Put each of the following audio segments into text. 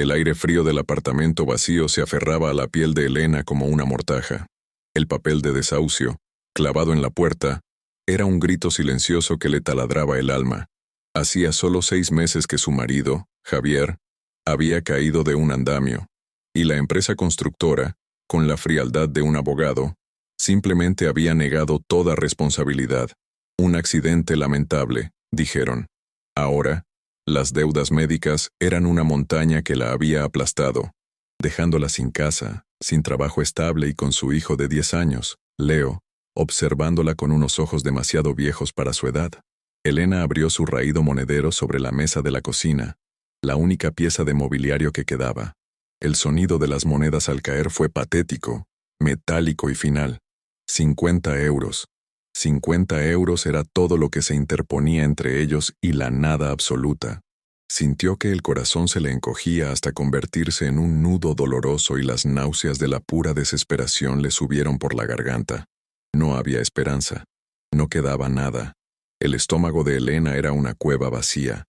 El aire frío del apartamento vacío se aferraba a la piel de Elena como una mortaja. El papel de desahucio, clavado en la puerta, era un grito silencioso que le taladraba el alma. Hacía solo 6 meses que su marido, Javier, había caído de un andamio, y la empresa constructora, con la frialdad de un abogado, simplemente había negado toda responsabilidad. Un accidente lamentable, dijeron. Ahora, las deudas médicas eran una montaña que la había aplastado, dejándola sin casa, sin trabajo estable y con su hijo de 10 años, Leo, observándola con unos ojos demasiado viejos para su edad. Elena abrió su raído monedero sobre la mesa de la cocina, la única pieza de mobiliario que quedaba. El sonido de las monedas al caer fue patético, metálico y final. 50 euros. 50 euros era todo lo que se interponía entre ellos y la nada absoluta. Sintió que el corazón se le encogía hasta convertirse en un nudo doloroso y las náuseas de la pura desesperación le subieron por la garganta. No había esperanza. No quedaba nada. El estómago de Elena era una cueva vacía,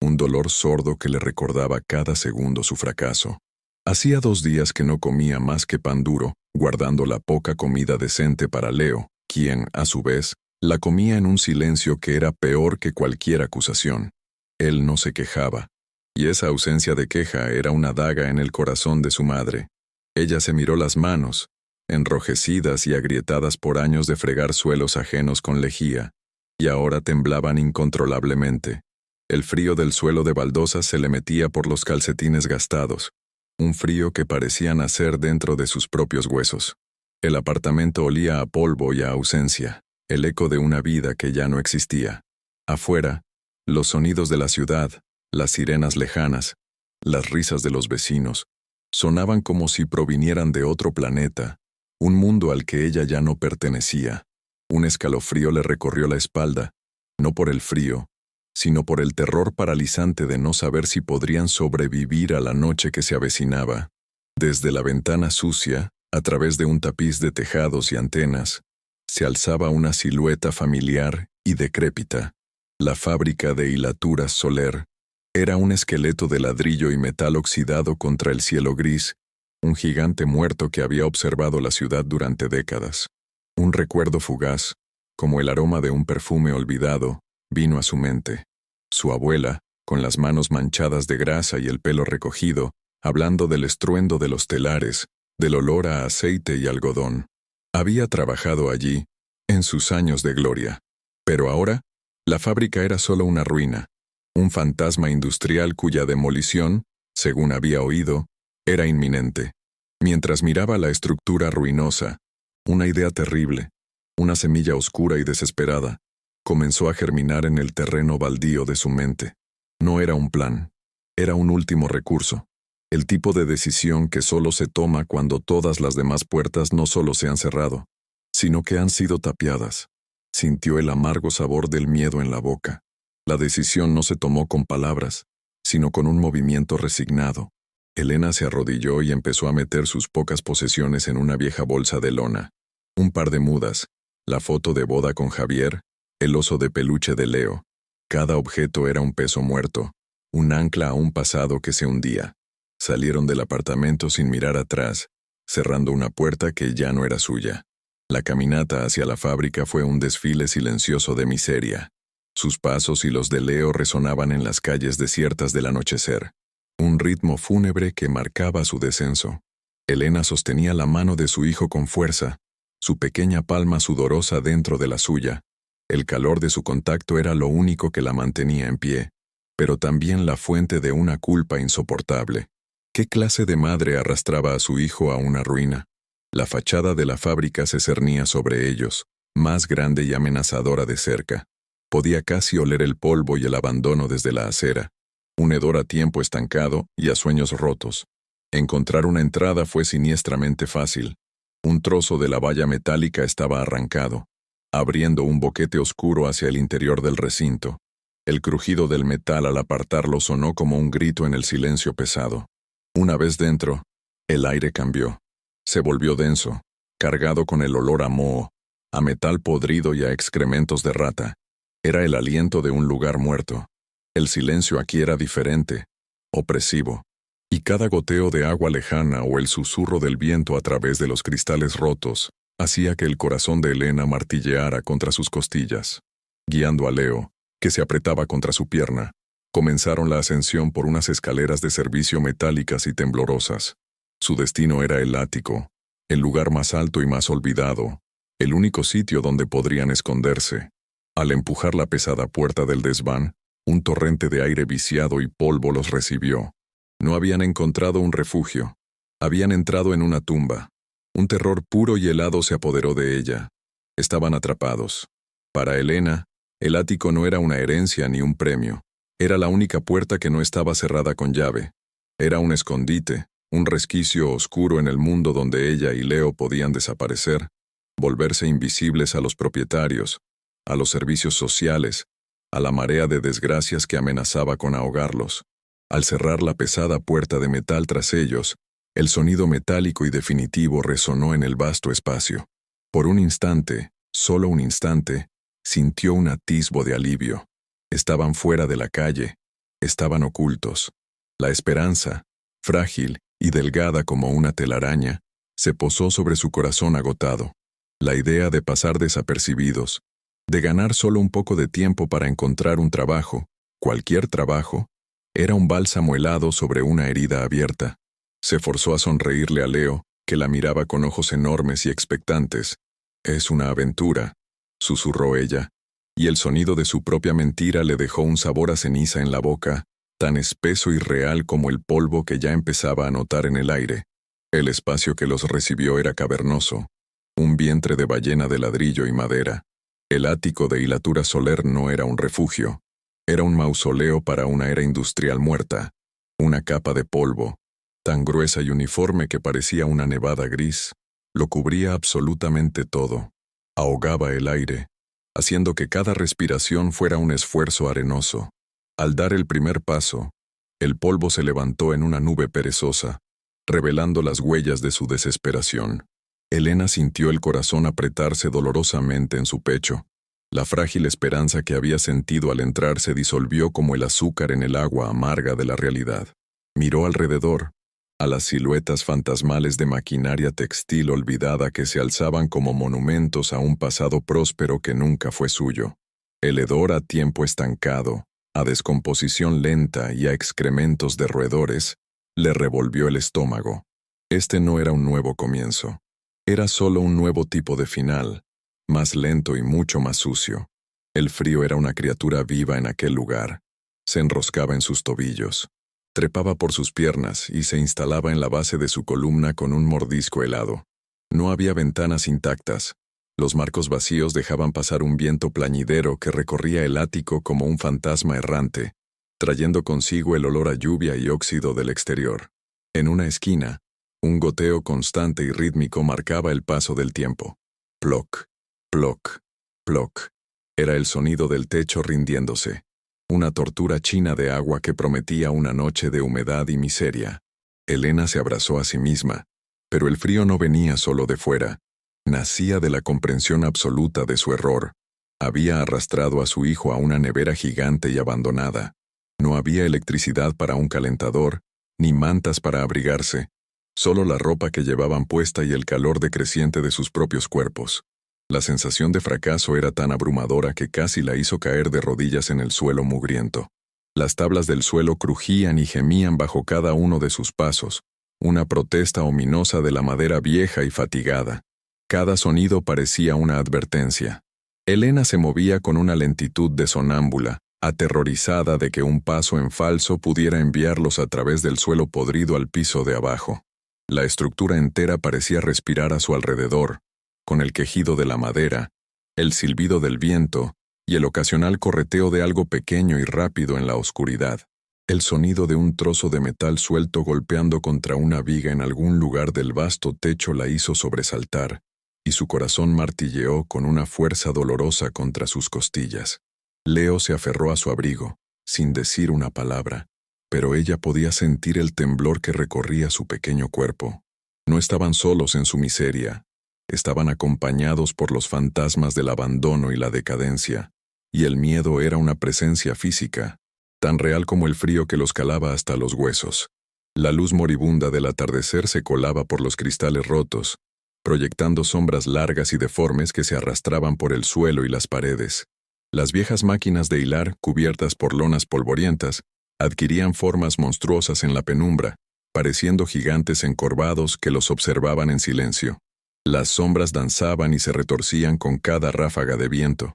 un dolor sordo que le recordaba cada segundo su fracaso. Hacía 2 días que no comía más que pan duro, guardando la poca comida decente para Leo, quien, a su vez, la comía en un silencio que era peor que cualquier acusación. Él no se quejaba, y esa ausencia de queja era una daga en el corazón de su madre. Ella se miró las manos, enrojecidas y agrietadas por años de fregar suelos ajenos con lejía, y ahora temblaban incontrolablemente. El frío del suelo de baldosas se le metía por los calcetines gastados, un frío que parecía nacer dentro de sus propios huesos. El apartamento olía a polvo y a ausencia, el eco de una vida que ya no existía. Afuera, los sonidos de la ciudad, las sirenas lejanas, las risas de los vecinos, sonaban como si provinieran de otro planeta, un mundo al que ella ya no pertenecía. Un escalofrío le recorrió la espalda, no por el frío, sino por el terror paralizante de no saber si podrían sobrevivir a la noche que se avecinaba. Desde la ventana sucia, a través de un tapiz de tejados y antenas, se alzaba una silueta familiar y decrépita. La fábrica de hilaturas Soler era un esqueleto de ladrillo y metal oxidado contra el cielo gris, un gigante muerto que había observado la ciudad durante décadas. Un recuerdo fugaz, como el aroma de un perfume olvidado, vino a su mente. Su abuela, con las manos manchadas de grasa y el pelo recogido, hablando del estruendo de los telares, del olor a aceite y algodón. Había trabajado allí, en sus años de gloria. Pero ahora, la fábrica era solo una ruina, un fantasma industrial cuya demolición, según había oído, era inminente. Mientras miraba la estructura ruinosa, una idea terrible, una semilla oscura y desesperada, comenzó a germinar en el terreno baldío de su mente. No era un plan, era un último recurso, el tipo de decisión que solo se toma cuando todas las demás puertas no solo se han cerrado, sino que han sido tapiadas. Sintió el amargo sabor del miedo en la boca. La decisión no se tomó con palabras, sino con un movimiento resignado. Elena se arrodilló y empezó a meter sus pocas posesiones en una vieja bolsa de lona. Un par de mudas, la foto de boda con Javier, el oso de peluche de Leo. Cada objeto era un peso muerto, un ancla a un pasado que se hundía. Salieron del apartamento sin mirar atrás, cerrando una puerta que ya no era suya. La caminata hacia la fábrica fue un desfile silencioso de miseria. Sus pasos y los de Leo resonaban en las calles desiertas del anochecer. Un ritmo fúnebre que marcaba su descenso. Elena sostenía la mano de su hijo con fuerza, su pequeña palma sudorosa dentro de la suya. El calor de su contacto era lo único que la mantenía en pie, pero también la fuente de una culpa insoportable. ¿Qué clase de madre arrastraba a su hijo a una ruina? La fachada de la fábrica se cernía sobre ellos, más grande y amenazadora de cerca. Podía casi oler el polvo y el abandono desde la acera, un hedor a tiempo estancado y a sueños rotos. Encontrar una entrada fue siniestramente fácil. Un trozo de la valla metálica estaba arrancado, abriendo un boquete oscuro hacia el interior del recinto. El crujido del metal al apartarlo sonó como un grito en el silencio pesado. Una vez dentro, el aire cambió. Se volvió denso, cargado con el olor a moho, a metal podrido y a excrementos de rata. Era el aliento de un lugar muerto. El silencio aquí era diferente, opresivo. y cada goteo de agua lejana o el susurro del viento a través de los cristales rotos hacía que el corazón de Elena martilleara contra sus costillas. Guiando a Leo, que se apretaba contra su pierna, comenzaron la ascensión por unas escaleras de servicio metálicas y temblorosas. Su destino era el ático, el lugar más alto y más olvidado, el único sitio donde podrían esconderse. Al empujar la pesada puerta del desván, un torrente de aire viciado y polvo los recibió. No habían encontrado un refugio. Habían entrado en una tumba. Un terror puro y helado se apoderó de ella. Estaban atrapados. Para Elena, el ático no era una herencia ni un premio. Era la única puerta que no estaba cerrada con llave. Era un escondite, un resquicio oscuro en el mundo donde ella y Leo podían desaparecer, volverse invisibles a los propietarios, a los servicios sociales, a la marea de desgracias que amenazaba con ahogarlos. Al cerrar la pesada puerta de metal tras ellos, el sonido metálico y definitivo resonó en el vasto espacio. Por un instante, solo un instante, sintió un atisbo de alivio. Estaban fuera de la calle, estaban ocultos. La esperanza, frágil y delgada como una telaraña, se posó sobre su corazón agotado. La idea de pasar desapercibidos, de ganar solo un poco de tiempo para encontrar un trabajo, cualquier trabajo, era un bálsamo helado sobre una herida abierta. Se forzó a sonreírle a Leo, que la miraba con ojos enormes y expectantes. «Es una aventura», susurró ella, y el sonido de su propia mentira le dejó un sabor a ceniza en la boca, tan espeso y real como el polvo que ya empezaba a notar en el aire. El espacio que los recibió era cavernoso, un vientre de ballena de ladrillo y madera. El ático de hilatura soler no era un refugio, era un mausoleo para una era industrial muerta, una capa de polvo, tan gruesa y uniforme que parecía una nevada gris, lo cubría absolutamente todo. Ahogaba el aire, haciendo que cada respiración fuera un esfuerzo arenoso. Al dar el primer paso, el polvo se levantó en una nube perezosa, revelando las huellas de su desesperación. Elena sintió el corazón apretarse dolorosamente en su pecho. La frágil esperanza que había sentido al entrar se disolvió como el azúcar en el agua amarga de la realidad. Miró alrededor, a las siluetas fantasmales de maquinaria textil olvidada que se alzaban como monumentos a un pasado próspero que nunca fue suyo. El hedor a tiempo estancado, a descomposición lenta y a excrementos de roedores, le revolvió el estómago. Este no era un nuevo comienzo. Era solo un nuevo tipo de final, más lento y mucho más sucio. El frío era una criatura viva en aquel lugar. Se enroscaba en sus tobillos, trepaba por sus piernas y se instalaba en la base de su columna con un mordisco helado. No había ventanas intactas. Los marcos vacíos dejaban pasar un viento plañidero que recorría el ático como un fantasma errante, trayendo consigo el olor a lluvia y óxido del exterior. En una esquina, un goteo constante y rítmico marcaba el paso del tiempo. Ploc, ploc, ploc. Era el sonido del techo rindiéndose. Una tortura china de agua que prometía una noche de humedad y miseria. Elena se abrazó a sí misma, pero el frío no venía solo de fuera. Nacía de la comprensión absoluta de su error. Había arrastrado a su hijo a una nevera gigante y abandonada. No había electricidad para un calentador, ni mantas para abrigarse, solo la ropa que llevaban puesta y el calor decreciente de sus propios cuerpos. La sensación de fracaso era tan abrumadora que casi la hizo caer de rodillas en el suelo mugriento. Las tablas del suelo crujían y gemían bajo cada uno de sus pasos, una protesta ominosa de la madera vieja y fatigada. Cada sonido parecía una advertencia. Elena se movía con una lentitud de sonámbula, aterrorizada de que un paso en falso pudiera enviarlos a través del suelo podrido al piso de abajo. La estructura entera parecía respirar a su alrededor, con el quejido de la madera, el silbido del viento y el ocasional correteo de algo pequeño y rápido en la oscuridad. El sonido de un trozo de metal suelto golpeando contra una viga en algún lugar del vasto techo la hizo sobresaltar, y su corazón martilleó con una fuerza dolorosa contra sus costillas. Leo se aferró a su abrigo, sin decir una palabra, pero ella podía sentir el temblor que recorría su pequeño cuerpo. No estaban solos en su miseria, estaban acompañados por los fantasmas del abandono y la decadencia, y el miedo era una presencia física, tan real como el frío que los calaba hasta los huesos. La luz moribunda del atardecer se colaba por los cristales rotos, proyectando sombras largas y deformes que se arrastraban por el suelo y las paredes. Las viejas máquinas de hilar, cubiertas por lonas polvorientas, adquirían formas monstruosas en la penumbra, pareciendo gigantes encorvados que los observaban en silencio. Las sombras danzaban y se retorcían con cada ráfaga de viento,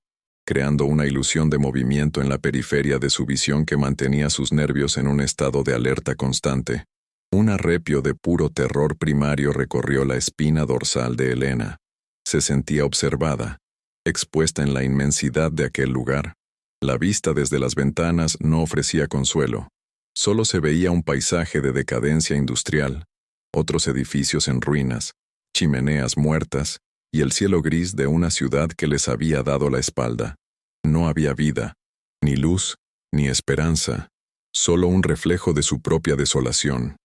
creando una ilusión de movimiento en la periferia de su visión que mantenía sus nervios en un estado de alerta constante. Un arrepio de puro terror primario recorrió la espina dorsal de Elena. Se sentía observada, expuesta en la inmensidad de aquel lugar. La vista desde las ventanas no ofrecía consuelo. Solo se veía un paisaje de decadencia industrial, otros edificios en ruinas, chimeneas muertas, y el cielo gris de una ciudad que les había dado la espalda. No había vida, ni luz, ni esperanza, solo un reflejo de su propia desolación.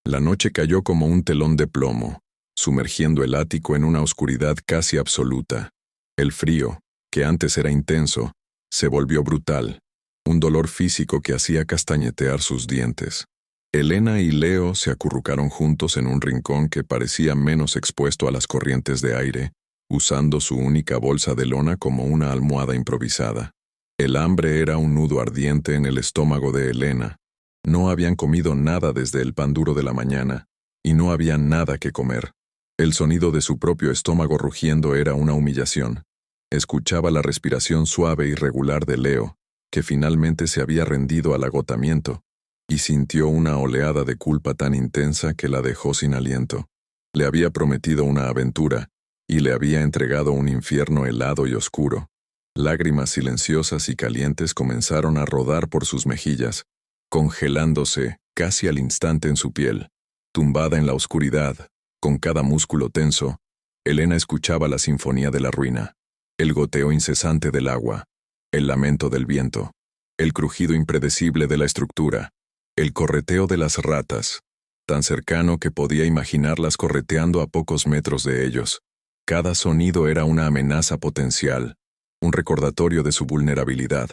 La noche cayó como un telón de plomo, sumergiendo el ático en una oscuridad casi absoluta. El frío, que antes era intenso, se volvió brutal, un dolor físico que hacía castañetear sus dientes. Elena y Leo se acurrucaron juntos en un rincón que parecía menos expuesto a las corrientes de aire, usando su única bolsa de lona como una almohada improvisada. El hambre era un nudo ardiente en el estómago de Elena. No habían comido nada desde el pan duro de la mañana, y no había nada que comer. El sonido de su propio estómago rugiendo era una humillación. Escuchaba la respiración suave y regular de Leo, que finalmente se había rendido al agotamiento, y sintió una oleada de culpa tan intensa que la dejó sin aliento. Le había prometido una aventura, y le había entregado un infierno helado y oscuro. Lágrimas silenciosas y calientes comenzaron a rodar por sus mejillas, congelándose casi al instante en su piel. Tumbada en la oscuridad, con cada músculo tenso, Elena escuchaba la sinfonía de la ruina, el goteo incesante del agua, el lamento del viento, el crujido impredecible de la estructura, el correteo de las ratas, tan cercano que podía imaginarlas correteando a pocos metros de ellos. Cada sonido era una amenaza potencial, un recordatorio de su vulnerabilidad.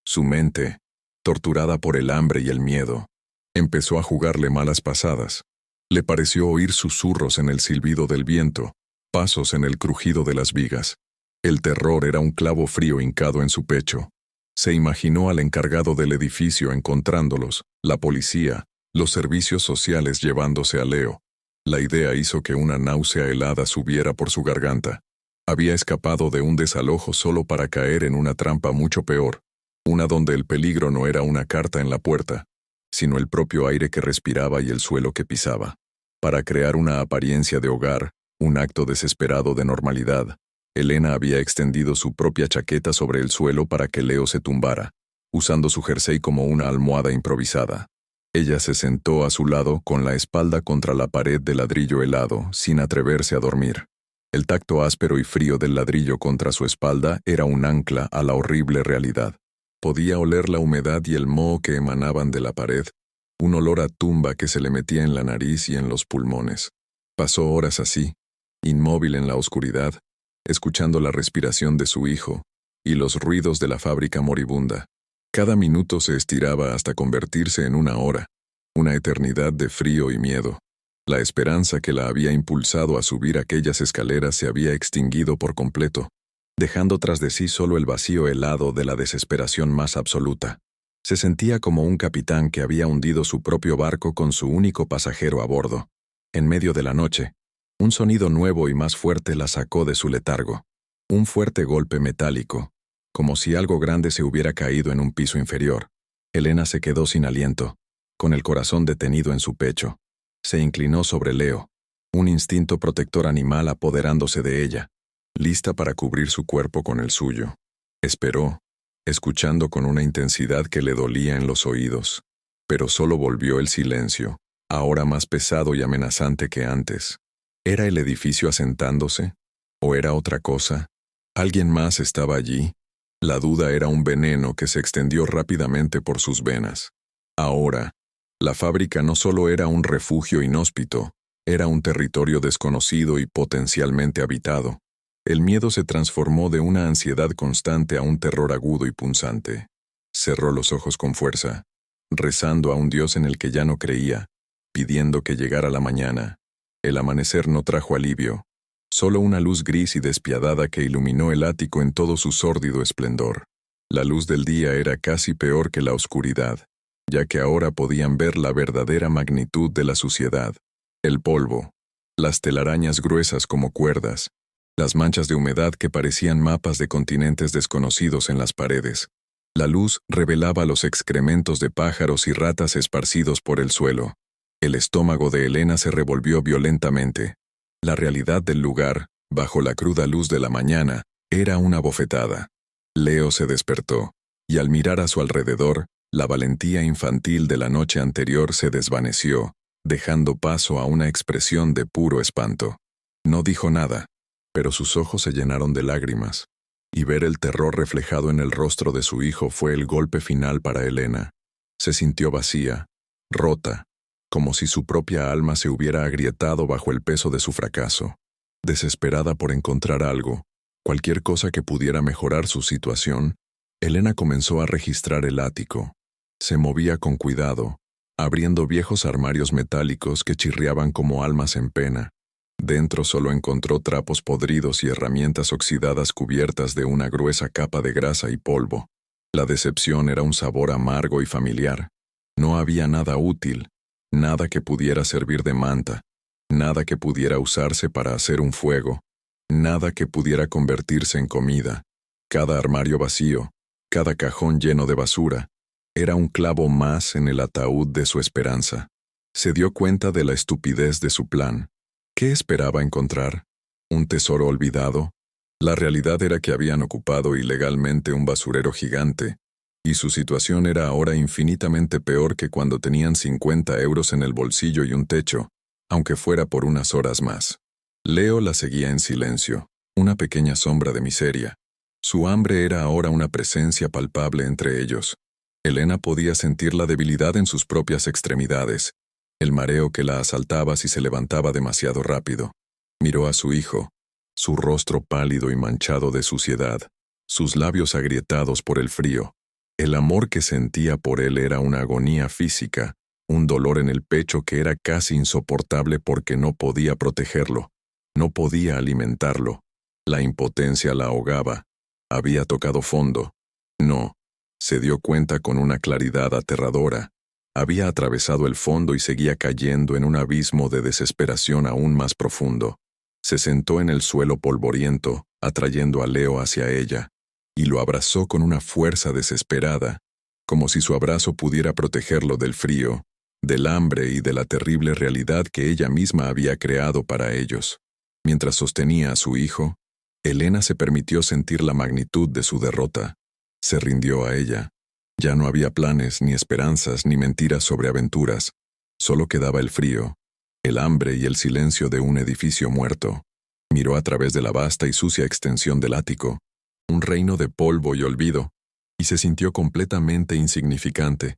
Su mente, torturada por el hambre y el miedo, empezó a jugarle malas pasadas. Le pareció oír susurros en el silbido del viento, pasos en el crujido de las vigas. El terror era un clavo frío hincado en su pecho. Se imaginó al encargado del edificio encontrándolos, la policía, los servicios sociales llevándose a Leo. La idea hizo que una náusea helada subiera por su garganta. Había escapado de un desalojo solo para caer en una trampa mucho peor, una donde el peligro no era una carta en la puerta, sino el propio aire que respiraba y el suelo que pisaba. Para crear una apariencia de hogar, un acto desesperado de normalidad, Elena había extendido su propia chaqueta sobre el suelo para que Leo se tumbara, usando su jersey como una almohada improvisada. Ella se sentó a su lado con la espalda contra la pared de ladrillo helado, sin atreverse a dormir. El tacto áspero y frío del ladrillo contra su espalda era un ancla a la horrible realidad. Podía oler la humedad y el moho que emanaban de la pared, un olor a tumba que se le metía en la nariz y en los pulmones. Pasó horas así, inmóvil en la oscuridad, escuchando la respiración de su hijo y los ruidos de la fábrica moribunda. Cada minuto se estiraba hasta convertirse en una hora, una eternidad de frío y miedo. La esperanza que la había impulsado a subir aquellas escaleras se había extinguido por completo, dejando tras de sí solo el vacío helado de la desesperación más absoluta. Se sentía como un capitán que había hundido su propio barco con su único pasajero a bordo. En medio de la noche, un sonido nuevo y más fuerte la sacó de su letargo. Un fuerte golpe metálico, como si algo grande se hubiera caído en un piso inferior. Elena se quedó sin aliento, con el corazón detenido en su pecho. Se inclinó sobre Leo, un instinto protector animal apoderándose de ella, lista para cubrir su cuerpo con el suyo. Esperó, escuchando con una intensidad que le dolía en los oídos, pero solo volvió el silencio, ahora más pesado y amenazante que antes. ¿Era el edificio asentándose? ¿O era otra cosa? ¿Alguien más estaba allí? La duda era un veneno que se extendió rápidamente por sus venas. Ahora, la fábrica no solo era un refugio inhóspito, era un territorio desconocido y potencialmente habitado. El miedo se transformó de una ansiedad constante a un terror agudo y punzante. Cerró los ojos con fuerza, rezando a un Dios en el que ya no creía, pidiendo que llegara la mañana. El amanecer no trajo alivio, solo una luz gris y despiadada que iluminó el ático en todo su sórdido esplendor. La luz del día era casi peor que la oscuridad, ya que ahora podían ver la verdadera magnitud de la suciedad. El polvo, las telarañas gruesas como cuerdas, las manchas de humedad que parecían mapas de continentes desconocidos en las paredes. La luz revelaba los excrementos de pájaros y ratas esparcidos por el suelo. El estómago de Elena se revolvió violentamente. La realidad del lugar, bajo la cruda luz de la mañana, era una bofetada. Leo se despertó, y al mirar a su alrededor, la valentía infantil de la noche anterior se desvaneció, dejando paso a una expresión de puro espanto. No dijo nada, pero sus ojos se llenaron de lágrimas, y ver el terror reflejado en el rostro de su hijo fue el golpe final para Elena. Se sintió vacía, rota, como si su propia alma se hubiera agrietado bajo el peso de su fracaso. Desesperada por encontrar algo, cualquier cosa que pudiera mejorar su situación, Elena comenzó a registrar el ático. Se movía con cuidado, abriendo viejos armarios metálicos que chirriaban como almas en pena. Dentro solo encontró trapos podridos y herramientas oxidadas cubiertas de una gruesa capa de grasa y polvo. La decepción era un sabor amargo y familiar. No había nada útil, nada que pudiera servir de manta, nada que pudiera usarse para hacer un fuego, nada que pudiera convertirse en comida. Cada armario vacío, cada cajón lleno de basura, era un clavo más en el ataúd de su esperanza. Se dio cuenta de la estupidez de su plan. ¿Qué esperaba encontrar? ¿Un tesoro olvidado? La realidad era que habían ocupado ilegalmente un basurero gigante, y su situación era ahora infinitamente peor que cuando tenían 50 euros en el bolsillo y un techo, aunque fuera por unas horas más. Leo la seguía en silencio, una pequeña sombra de miseria. Su hambre era ahora una presencia palpable entre ellos. Elena podía sentir la debilidad en sus propias extremidades, el mareo que la asaltaba si se levantaba demasiado rápido. Miró a su hijo, su rostro pálido y manchado de suciedad, sus labios agrietados por el frío. El amor que sentía por él era una agonía física, un dolor en el pecho que era casi insoportable porque no podía protegerlo, no podía alimentarlo. La impotencia la ahogaba. Había tocado fondo. No, se dio cuenta con una claridad aterradora. Había atravesado el fondo y seguía cayendo en un abismo de desesperación aún más profundo. Se sentó en el suelo polvoriento, atrayendo a Leo hacia ella, y lo abrazó con una fuerza desesperada, como si su abrazo pudiera protegerlo del frío, del hambre y de la terrible realidad que ella misma había creado para ellos. Mientras sostenía a su hijo, Elena se permitió sentir la magnitud de su derrota. Se rindió a ella. Ya no había planes, ni esperanzas, ni mentiras sobre aventuras. Solo quedaba el frío, el hambre y el silencio de un edificio muerto. Miró a través de la vasta y sucia extensión del ático, un reino de polvo y olvido, y se sintió completamente insignificante,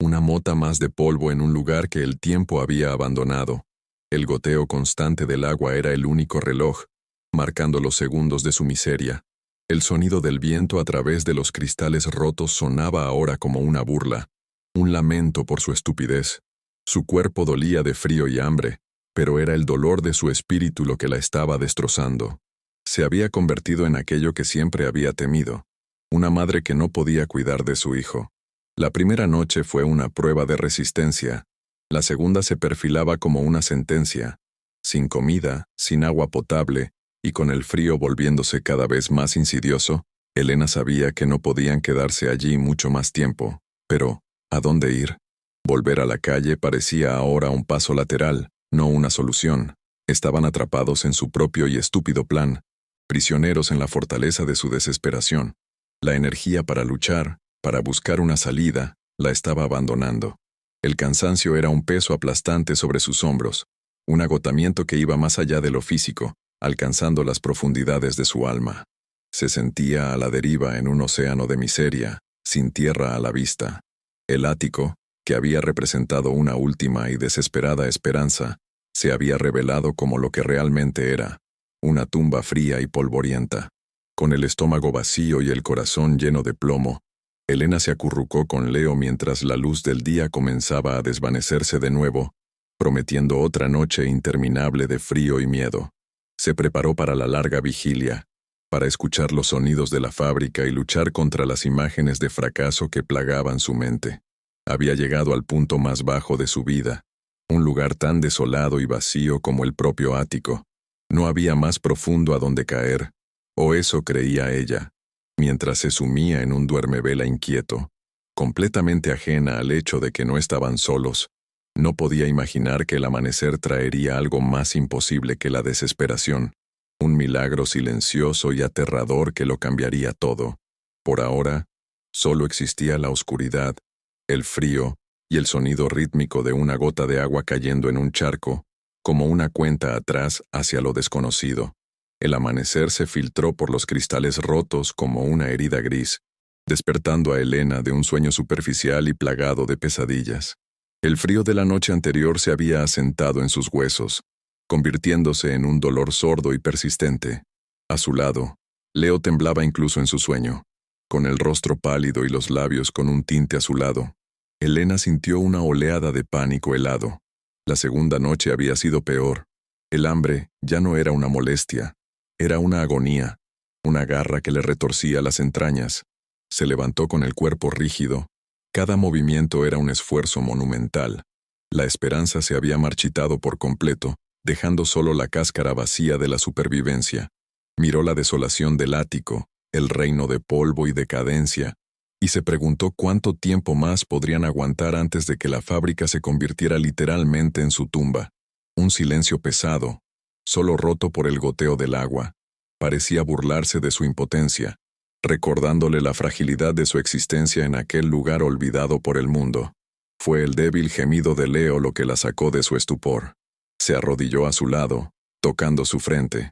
una mota más de polvo en un lugar que el tiempo había abandonado. El goteo constante del agua era el único reloj, marcando los segundos de su miseria. El sonido del viento a través de los cristales rotos sonaba ahora como una burla, un lamento por su estupidez. Su cuerpo dolía de frío y hambre, pero era el dolor de su espíritu lo que la estaba destrozando. Se había convertido en aquello que siempre había temido, una madre que no podía cuidar de su hijo. La primera noche fue una prueba de resistencia, la segunda se perfilaba como una sentencia, sin comida, sin agua potable, y con el frío volviéndose cada vez más insidioso, Elena sabía que no podían quedarse allí mucho más tiempo. Pero, ¿a dónde ir? Volver a la calle parecía ahora un paso lateral, no una solución. Estaban atrapados en su propio y estúpido plan, prisioneros en la fortaleza de su desesperación. La energía para luchar, para buscar una salida, la estaba abandonando. El cansancio era un peso aplastante sobre sus hombros, un agotamiento que iba más allá de lo físico, alcanzando las profundidades de su alma. Se sentía a la deriva en un océano de miseria, sin tierra a la vista. El ático, que había representado una última y desesperada esperanza, se había revelado como lo que realmente era, una tumba fría y polvorienta. Con el estómago vacío y el corazón lleno de plomo, Elena se acurrucó con Leo mientras la luz del día comenzaba a desvanecerse de nuevo, prometiendo otra noche interminable de frío y miedo. Se preparó para la larga vigilia, para escuchar los sonidos de la fábrica y luchar contra las imágenes de fracaso que plagaban su mente. Había llegado al punto más bajo de su vida, un lugar tan desolado y vacío como el propio ático. No había más profundo a donde caer, o eso creía ella, mientras se sumía en un duermevela inquieto, completamente ajena al hecho de que no estaban solos. No podía imaginar que el amanecer traería algo más imposible que la desesperación, un milagro silencioso y aterrador que lo cambiaría todo. Por ahora, solo existía la oscuridad, el frío y el sonido rítmico de una gota de agua cayendo en un charco, como una cuenta atrás hacia lo desconocido. El amanecer se filtró por los cristales rotos como una herida gris, despertando a Elena de un sueño superficial y plagado de pesadillas. El frío de la noche anterior se había asentado en sus huesos, convirtiéndose en un dolor sordo y persistente. A su lado, Leo temblaba incluso en su sueño, con el rostro pálido y los labios con un tinte azulado. Elena sintió una oleada de pánico helado. La segunda noche había sido peor. El hambre ya no era una molestia, era una agonía, una garra que le retorcía las entrañas. Se levantó con el cuerpo rígido. Cada movimiento era un esfuerzo monumental. La esperanza se había marchitado por completo, dejando solo la cáscara vacía de la supervivencia. Miró la desolación del ático, el reino de polvo y decadencia, y se preguntó cuánto tiempo más podrían aguantar antes de que la fábrica se convirtiera literalmente en su tumba. Un silencio pesado, solo roto por el goteo del agua, parecía burlarse de su impotencia, recordándole la fragilidad de su existencia en aquel lugar olvidado por el mundo. Fue el débil gemido de Leo lo que la sacó de su estupor. Se arrodilló a su lado, tocando su frente.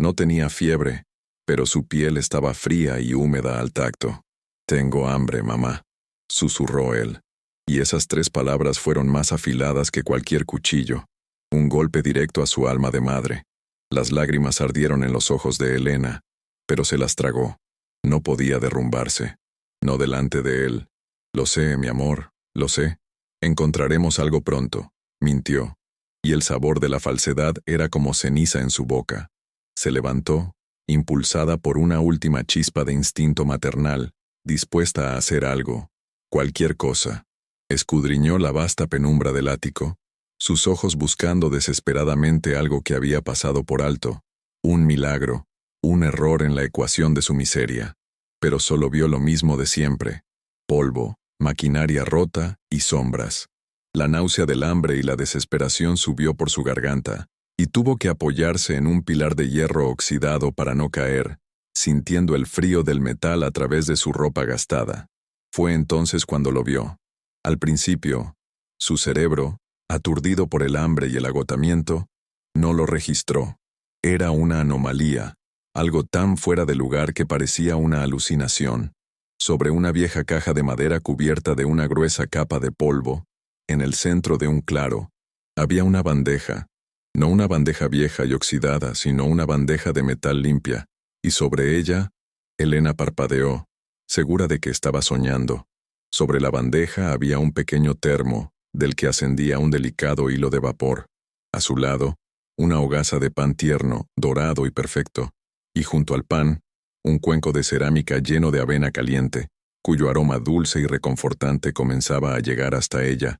No tenía fiebre, pero su piel estaba fría y húmeda al tacto. «Tengo hambre, mamá», susurró él, y esas 3 palabras fueron más afiladas que cualquier cuchillo, un golpe directo a su alma de madre. Las lágrimas ardieron en los ojos de Elena, pero se las tragó. No podía derrumbarse, no delante de él. «Lo sé, mi amor, lo sé. Encontraremos algo pronto», mintió, y el sabor de la falsedad era como ceniza en su boca. Se levantó, impulsada por una última chispa de instinto maternal, dispuesta a hacer algo, cualquier cosa. Escudriñó la vasta penumbra del ático, sus ojos buscando desesperadamente algo que había pasado por alto, un milagro, un error en la ecuación de su miseria. Pero solo vio lo mismo de siempre: polvo, maquinaria rota y sombras. La náusea del hambre y la desesperación subió por su garganta, y tuvo que apoyarse en un pilar de hierro oxidado para no caer, sintiendo el frío del metal a través de su ropa gastada. Fue entonces cuando lo vio. Al principio, su cerebro, aturdido por el hambre y el agotamiento, no lo registró. Era una anomalía, algo tan fuera de lugar que parecía una alucinación. Sobre una vieja caja de madera cubierta de una gruesa capa de polvo, en el centro de un claro, había una bandeja. No una bandeja vieja y oxidada, sino una bandeja de metal limpia, y sobre ella, Elena parpadeó, segura de que estaba soñando. Sobre la bandeja había un pequeño termo, del que ascendía un delicado hilo de vapor. A su lado, una hogaza de pan tierno, dorado y perfecto, y junto al pan, un cuenco de cerámica lleno de avena caliente, cuyo aroma dulce y reconfortante comenzaba a llegar hasta ella,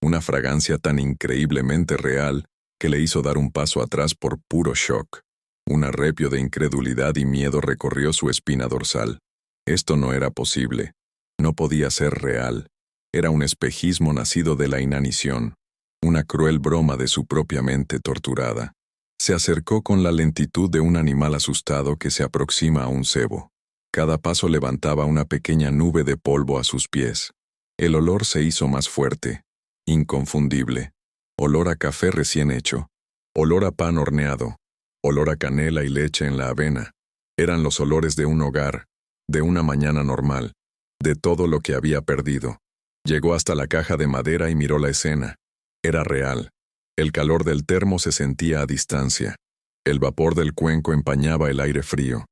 una fragancia tan increíblemente real que le hizo dar un paso atrás por puro shock. Un arrepio de incredulidad y miedo recorrió su espina dorsal. Esto no era posible. No podía ser real. Era un espejismo nacido de la inanición, una cruel broma de su propia mente torturada. Se acercó con la lentitud de un animal asustado que se aproxima a un cebo. Cada paso levantaba una pequeña nube de polvo a sus pies. El olor se hizo más fuerte, inconfundible. Olor a café recién hecho, olor a pan horneado, olor a canela y leche en la avena. Eran los olores de un hogar, de una mañana normal, de todo lo que había perdido. Llegó hasta la caja de madera y miró la escena. Era real. El calor del termo se sentía a distancia. El vapor del cuenco empañaba el aire frío.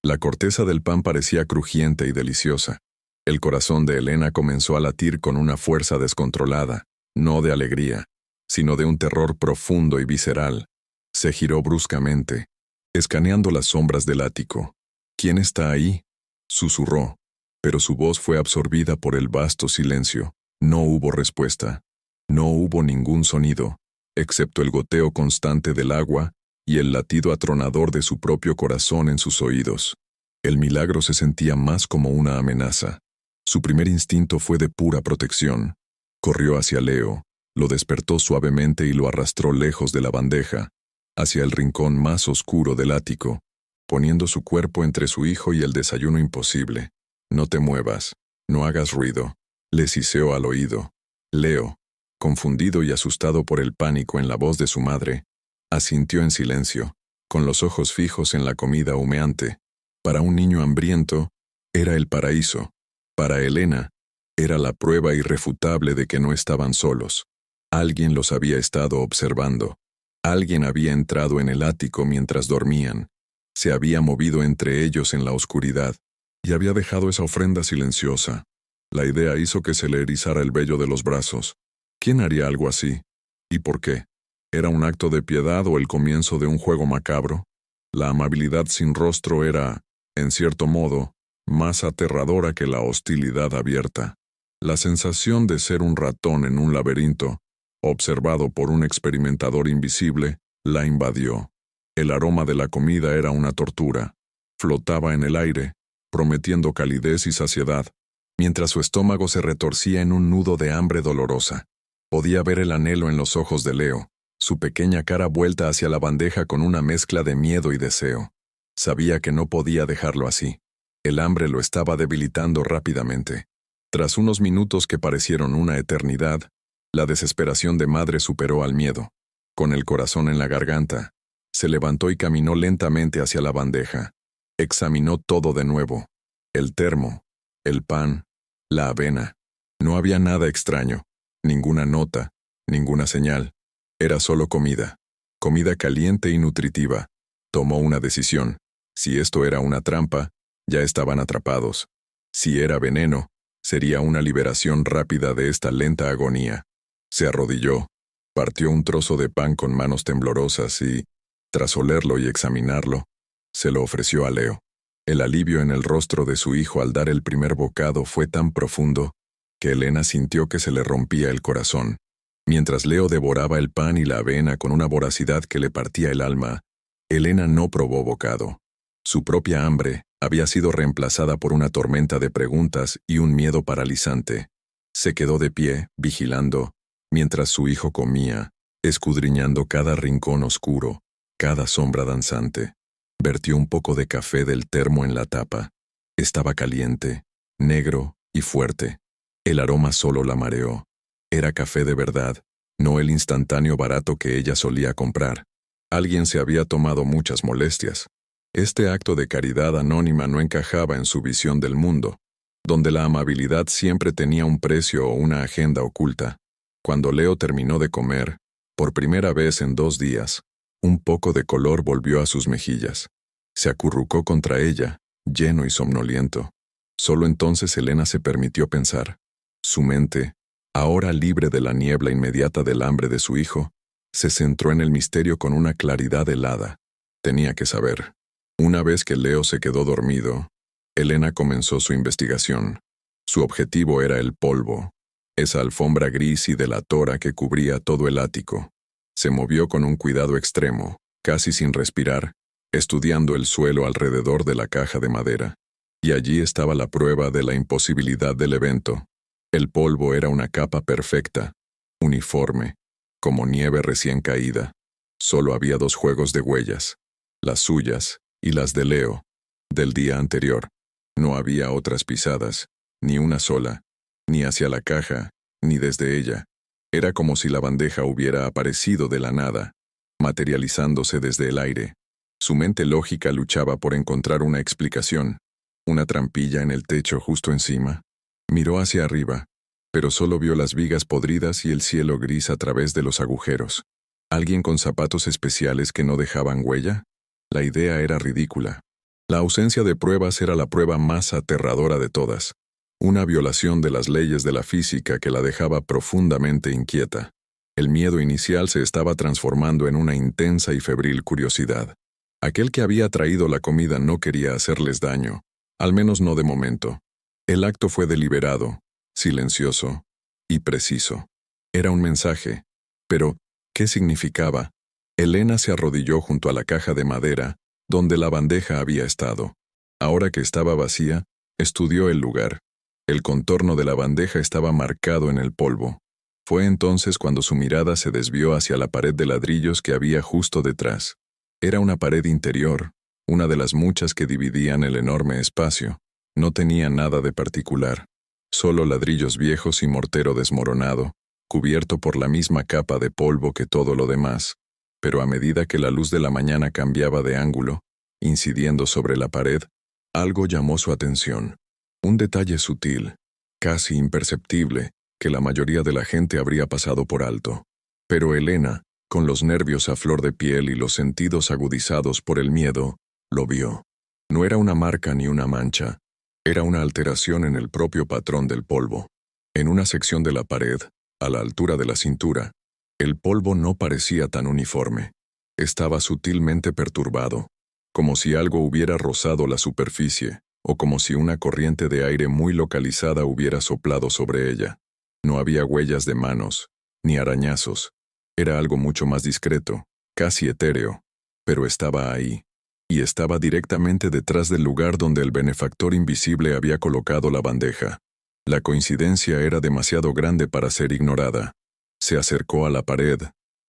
La corteza del pan parecía crujiente y deliciosa. El corazón de Elena comenzó a latir con una fuerza descontrolada, no de alegría, sino de un terror profundo y visceral. Se giró bruscamente, escaneando las sombras del ático. ¿Quién está ahí?, susurró, pero su voz fue absorbida por el vasto silencio. No hubo respuesta. No hubo ningún sonido, excepto el goteo constante del agua y el latido atronador de su propio corazón en sus oídos. El milagro se sentía más como una amenaza. Su primer instinto fue de pura protección. Corrió hacia Leo, lo despertó suavemente y lo arrastró lejos de la bandeja, hacia el rincón más oscuro del ático, poniendo su cuerpo entre su hijo y el desayuno imposible. «No te muevas, no hagas ruido», le siseó al oído. Leo, confundido y asustado por el pánico en la voz de su madre, asintió en silencio, con los ojos fijos en la comida humeante. Para un niño hambriento, era el paraíso. Para Elena, era la prueba irrefutable de que no estaban solos. Alguien los había estado observando. Alguien había entrado en el ático mientras dormían. Se había movido entre ellos en la oscuridad y había dejado esa ofrenda silenciosa. La idea hizo que se le erizara el vello de los brazos. ¿Quién haría algo así? ¿Y por qué? ¿Era un acto de piedad o el comienzo de un juego macabro? La amabilidad sin rostro era, en cierto modo, más aterradora que la hostilidad abierta. La sensación de ser un ratón en un laberinto, observado por un experimentador invisible, la invadió. El aroma de la comida era una tortura. Flotaba en el aire, prometiendo calidez y saciedad, mientras su estómago se retorcía en un nudo de hambre dolorosa. Podía ver el anhelo en los ojos de Leo, su pequeña cara vuelta hacia la bandeja con una mezcla de miedo y deseo. Sabía que no podía dejarlo así. El hambre lo estaba debilitando rápidamente. Tras unos minutos que parecieron una eternidad, la desesperación de madre superó al miedo. Con el corazón en la garganta, se levantó y caminó lentamente hacia la bandeja. Examinó todo de nuevo. El termo, el pan, la avena. No había nada extraño, ninguna nota, ninguna señal. Era solo comida. Comida caliente y nutritiva. Tomó una decisión. Si esto era una trampa, ya estaban atrapados. Si era veneno, sería una liberación rápida de esta lenta agonía. Se arrodilló, partió un trozo de pan con manos temblorosas y, tras olerlo y examinarlo, se lo ofreció a Leo. El alivio en el rostro de su hijo al dar el primer bocado fue tan profundo que Elena sintió que se le rompía el corazón. Mientras Leo devoraba el pan y la avena con una voracidad que le partía el alma, Elena no probó bocado. Su propia hambre había sido reemplazada por una tormenta de preguntas y un miedo paralizante. Se quedó de pie, vigilando, mientras su hijo comía, escudriñando cada rincón oscuro, cada sombra danzante. Vertió un poco de café del termo en la tapa. Estaba caliente, negro y fuerte. El aroma solo la mareó. Era café de verdad, no el instantáneo barato que ella solía comprar. Alguien se había tomado muchas molestias. Este acto de caridad anónima no encajaba en su visión del mundo, donde la amabilidad siempre tenía un precio o una agenda oculta. Cuando Leo terminó de comer, por primera vez en 2 días, un poco de color volvió a sus mejillas. Se acurrucó contra ella, lleno y somnoliento. Solo entonces Elena se permitió pensar. Su mente, ahora libre de la niebla inmediata del hambre de su hijo, se centró en el misterio con una claridad helada. Tenía que saber. Una vez que Leo se quedó dormido, Elena comenzó su investigación. Su objetivo era el polvo, esa alfombra gris y delatora que cubría todo el ático. Se movió con un cuidado extremo, casi sin respirar, estudiando el suelo alrededor de la caja de madera. Y allí estaba la prueba de la imposibilidad del evento. El polvo era una capa perfecta, uniforme, como nieve recién caída. Solo había 2 juegos de huellas, las suyas y las de Leo, del día anterior. No había otras pisadas, ni una sola, ni hacia la caja, ni desde ella. Era como si la bandeja hubiera aparecido de la nada, materializándose desde el aire. Su mente lógica luchaba por encontrar una explicación. Una trampilla en el techo justo encima. Miró hacia arriba, pero solo vio las vigas podridas y el cielo gris a través de los agujeros. ¿Alguien con zapatos especiales que no dejaban huella? La idea era ridícula. La ausencia de pruebas era la prueba más aterradora de todas. Una violación de las leyes de la física que la dejaba profundamente inquieta. El miedo inicial se estaba transformando en una intensa y febril curiosidad. Aquel que había traído la comida no quería hacerles daño, al menos no de momento. El acto fue deliberado, silencioso y preciso. Era un mensaje. Pero, ¿qué significaba? Elena se arrodilló junto a la caja de madera, donde la bandeja había estado. Ahora que estaba vacía, estudió el lugar. El contorno de la bandeja estaba marcado en el polvo. Fue entonces cuando su mirada se desvió hacia la pared de ladrillos que había justo detrás. Era una pared interior, una de las muchas que dividían el enorme espacio. No tenía nada de particular, solo ladrillos viejos y mortero desmoronado, cubierto por la misma capa de polvo que todo lo demás. Pero a medida que la luz de la mañana cambiaba de ángulo, incidiendo sobre la pared, algo llamó su atención. Un detalle sutil, casi imperceptible, que la mayoría de la gente habría pasado por alto. Pero Elena, con los nervios a flor de piel y los sentidos agudizados por el miedo, lo vio. No era una marca ni una mancha, era una alteración en el propio patrón del polvo. En una sección de la pared, a la altura de la cintura, el polvo no parecía tan uniforme. Estaba sutilmente perturbado, como si algo hubiera rozado la superficie, o como si una corriente de aire muy localizada hubiera soplado sobre ella. No había huellas de manos, ni arañazos. Era algo mucho más discreto, casi etéreo, pero estaba ahí, y estaba directamente detrás del lugar donde el benefactor invisible había colocado la bandeja. La coincidencia era demasiado grande para ser ignorada. Se acercó a la pared,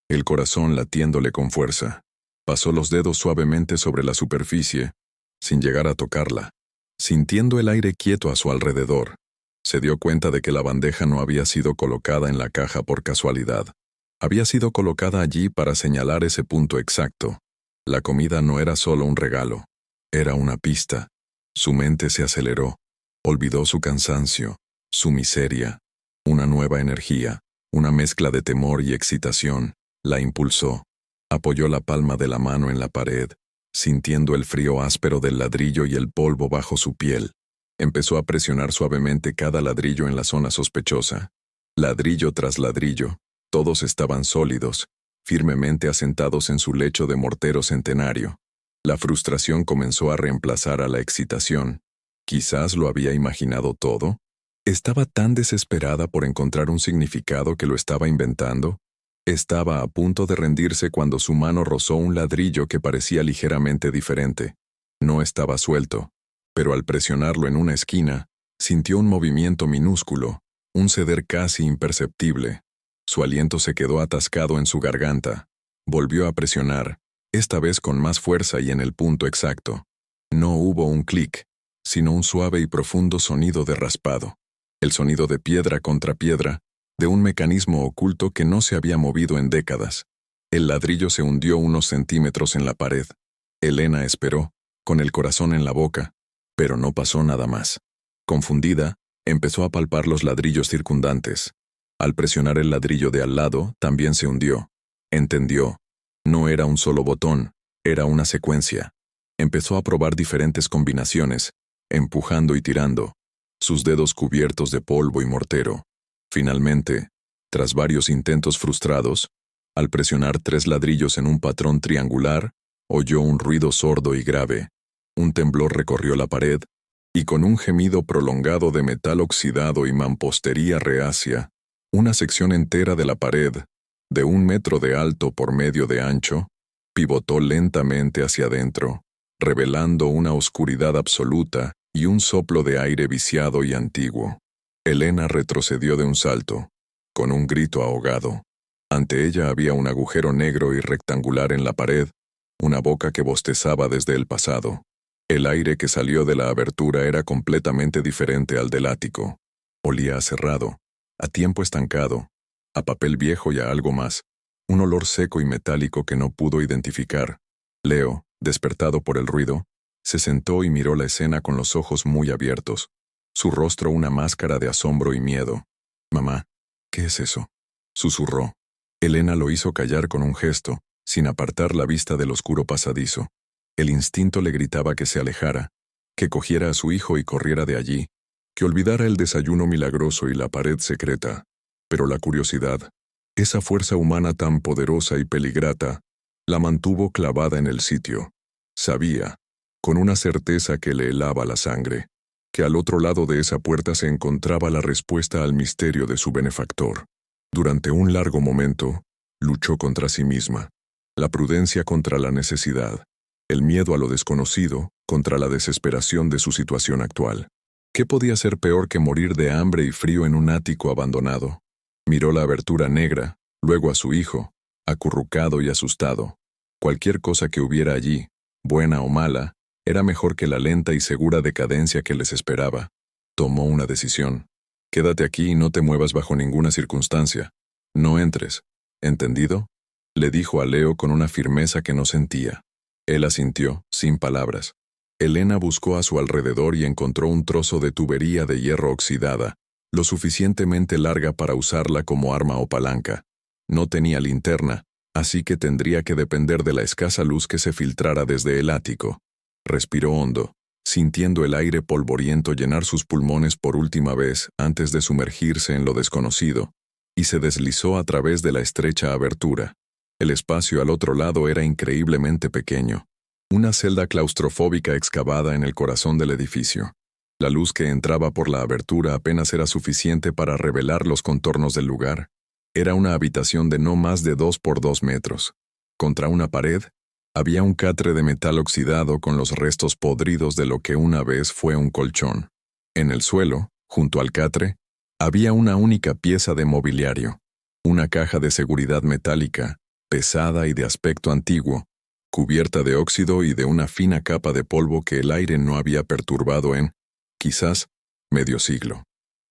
el corazón latiéndole con fuerza. Pasó los dedos suavemente sobre la superficie, sin llegar a tocarla, sintiendo el aire quieto a su alrededor. Se dio cuenta de que la bandeja no había sido colocada en la caja por casualidad. Había sido colocada allí para señalar ese punto exacto. La comida no era solo un regalo, era una pista. Su mente se aceleró, olvidó su cansancio, su miseria. Una nueva energía, una mezcla de temor y excitación, la impulsó. Apoyó la palma de la mano en la pared, sintiendo el frío áspero del ladrillo y el polvo bajo su piel. Empezó a presionar suavemente cada ladrillo en la zona sospechosa. Ladrillo tras ladrillo, todos estaban sólidos, firmemente asentados en su lecho de mortero centenario. La frustración comenzó a reemplazar a la excitación. Quizás lo había imaginado todo. Estaba tan desesperada por encontrar un significado que lo estaba inventando. Estaba a punto de rendirse cuando su mano rozó un ladrillo que parecía ligeramente diferente. No estaba suelto, pero al presionarlo en una esquina, sintió un movimiento minúsculo, un ceder casi imperceptible. Su aliento se quedó atascado en su garganta. Volvió a presionar, esta vez con más fuerza y en el punto exacto. No hubo un clic, sino un suave y profundo sonido de raspado. El sonido de piedra contra piedra, de un mecanismo oculto que no se había movido en décadas. El ladrillo se hundió unos centímetros en la pared. Elena esperó, con el corazón en la boca, pero no pasó nada más. Confundida, empezó a palpar los ladrillos circundantes. Al presionar el ladrillo de al lado, también se hundió. Entendió. No era un solo botón, era una secuencia. Empezó a probar diferentes combinaciones, empujando y tirando, sus dedos cubiertos de polvo y mortero. Finalmente, tras varios intentos frustrados, al presionar 3 ladrillos en un patrón triangular, oyó un ruido sordo y grave. Un temblor recorrió la pared, y con un gemido prolongado de metal oxidado y mampostería reacia, una sección entera de la pared, de 1 metro de alto por medio de ancho, pivotó lentamente hacia adentro, revelando una oscuridad absoluta y un soplo de aire viciado y antiguo. Elena retrocedió de un salto, con un grito ahogado. Ante ella había un agujero negro y rectangular en la pared, una boca que bostezaba desde el pasado. El aire que salió de la abertura era completamente diferente al del ático. Olía a cerrado, a tiempo estancado, a papel viejo y a algo más, un olor seco y metálico que no pudo identificar. Leo, despertado por el ruido, se sentó y miró la escena con los ojos muy abiertos, su rostro una máscara de asombro y miedo. «Mamá, ¿qué es eso?», susurró. Elena lo hizo callar con un gesto, sin apartar la vista del oscuro pasadizo. El instinto le gritaba que se alejara, que cogiera a su hijo y corriera de allí, que olvidara el desayuno milagroso y la pared secreta. Pero la curiosidad, Esa fuerza humana tan poderosa y peligrata la mantuvo clavada en el sitio. Sabía, con una certeza que le helaba la sangre, que al otro lado de esa puerta se encontraba la respuesta al misterio de su benefactor. Durante un largo momento, luchó contra sí misma, la prudencia contra la necesidad, el miedo a lo desconocido contra la desesperación de su situación actual. ¿Qué podía ser peor que morir de hambre y frío en un ático abandonado? Miró la abertura negra, luego a su hijo, acurrucado y asustado. Cualquier cosa que hubiera allí, buena o mala, era mejor que la lenta y segura decadencia que les esperaba. Tomó una decisión. Quédate aquí y no te muevas bajo ninguna circunstancia. No entres. ¿Entendido? Le dijo a Leo con una firmeza que no sentía. Él asintió, sin palabras. Elena buscó a su alrededor y encontró un trozo de tubería de hierro oxidada, lo suficientemente larga para usarla como arma o palanca. No tenía linterna, así que tendría que depender de la escasa luz que se filtrara desde el ático. Respiró hondo, sintiendo el aire polvoriento llenar sus pulmones por última vez antes de sumergirse en lo desconocido, y se deslizó a través de la estrecha abertura. El espacio al otro lado era increíblemente pequeño, una celda claustrofóbica excavada en el corazón del edificio. La luz que entraba por la abertura apenas era suficiente para revelar los contornos del lugar. Era una habitación de no más de 2 por 2 metros. Contra una pared, había un catre de metal oxidado con los restos podridos de lo que una vez fue un colchón. En el suelo, junto al catre, había una única pieza de mobiliario, una caja de seguridad metálica, pesada y de aspecto antiguo, cubierta de óxido y de una fina capa de polvo que el aire no había perturbado en, quizás, medio siglo.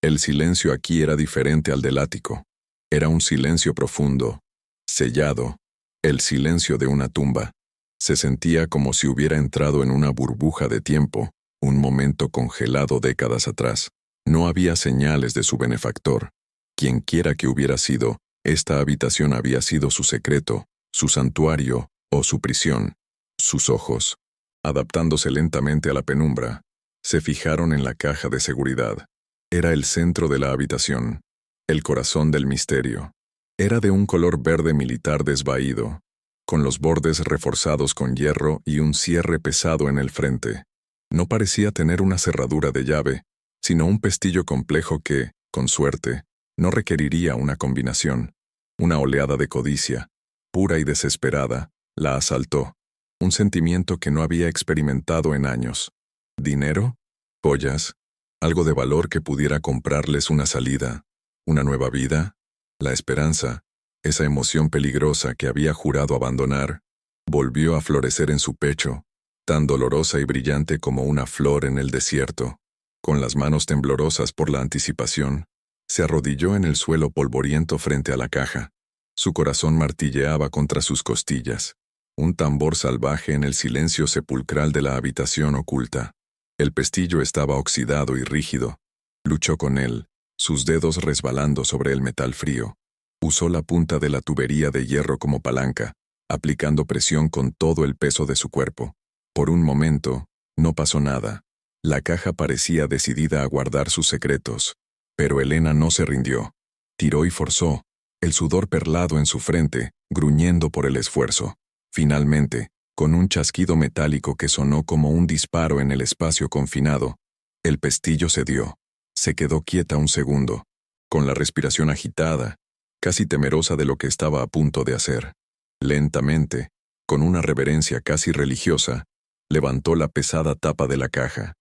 El silencio aquí era diferente al del ático. Era un silencio profundo, sellado, el silencio de una tumba. Se sentía como si hubiera entrado en una burbuja de tiempo, un momento congelado décadas atrás. No había señales de su benefactor. Quienquiera que hubiera sido, esta habitación había sido su secreto, su santuario o su prisión. Sus ojos, adaptándose lentamente a la penumbra, se fijaron en la caja de seguridad. Era el centro de la habitación, el corazón del misterio. Era de un color verde militar desvaído, con los bordes reforzados con hierro y un cierre pesado en el frente. No parecía tener una cerradura de llave, sino un pestillo complejo que, con suerte, no requeriría una combinación. Una oleada de codicia, pura y desesperada, la asaltó. Un sentimiento que no había experimentado en años. ¿Dinero? ¿Joyas? ¿Algo de valor que pudiera comprarles una salida? ¿Una nueva vida? La esperanza, esa emoción peligrosa que había jurado abandonar, volvió a florecer en su pecho, tan dolorosa y brillante como una flor en el desierto. Con las manos temblorosas por la anticipación, se arrodilló en el suelo polvoriento frente a la caja. Su corazón martilleaba contra sus costillas, un tambor salvaje en el silencio sepulcral de la habitación oculta. El pestillo estaba oxidado y rígido. Luchó con él, sus dedos resbalando sobre el metal frío. Usó la punta de la tubería de hierro como palanca, aplicando presión con todo el peso de su cuerpo. Por un momento, no pasó nada. La caja parecía decidida a guardar sus secretos. Pero Elena no se rindió. Tiró y forzó, el sudor perlado en su frente, gruñendo por el esfuerzo. Finalmente, con un chasquido metálico que sonó como un disparo en el espacio confinado, el pestillo cedió. Se quedó quieta un segundo, con la respiración agitada, casi temerosa de lo que estaba a punto de hacer. Lentamente, con una reverencia casi religiosa, levantó la pesada tapa de la caja.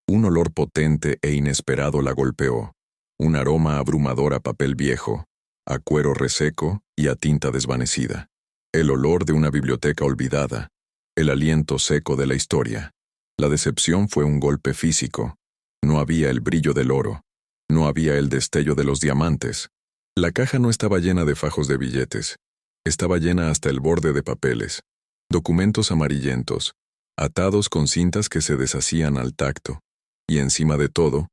Un olor potente e inesperado la golpeó. Un aroma abrumador a papel viejo, a cuero reseco y a tinta desvanecida. El olor de una biblioteca olvidada. El aliento seco de la historia. La decepción fue un golpe físico. No había el brillo del oro. No había el destello de los diamantes. La caja no estaba llena de fajos de billetes. Estaba llena hasta el borde de papeles. Documentos amarillentos, atados con cintas que se deshacían al tacto. Y encima de todo,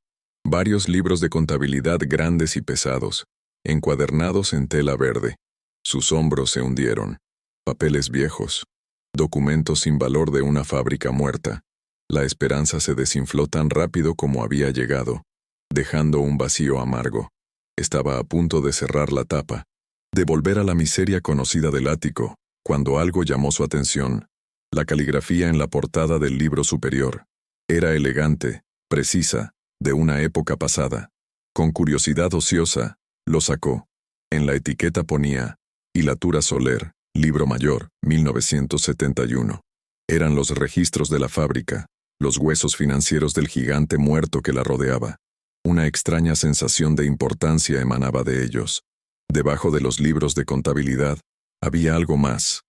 varios libros de contabilidad grandes y pesados, encuadernados en tela verde. Sus hombros se hundieron. Papeles viejos. Documentos sin valor de una fábrica muerta. La esperanza se desinfló tan rápido como había llegado, dejando un vacío amargo. Estaba a punto de cerrar la tapa, de volver a la miseria conocida del ático, cuando algo llamó su atención. La caligrafía en la portada del libro superior. Era elegante, precisa, de una época pasada. Con curiosidad ociosa, lo sacó. En la etiqueta ponía, Hilatura Soler, Libro Mayor, 1971. Eran los registros de la fábrica, los huesos financieros del gigante muerto que la rodeaba. Una extraña sensación de importancia emanaba de ellos. Debajo de los libros de contabilidad, había algo más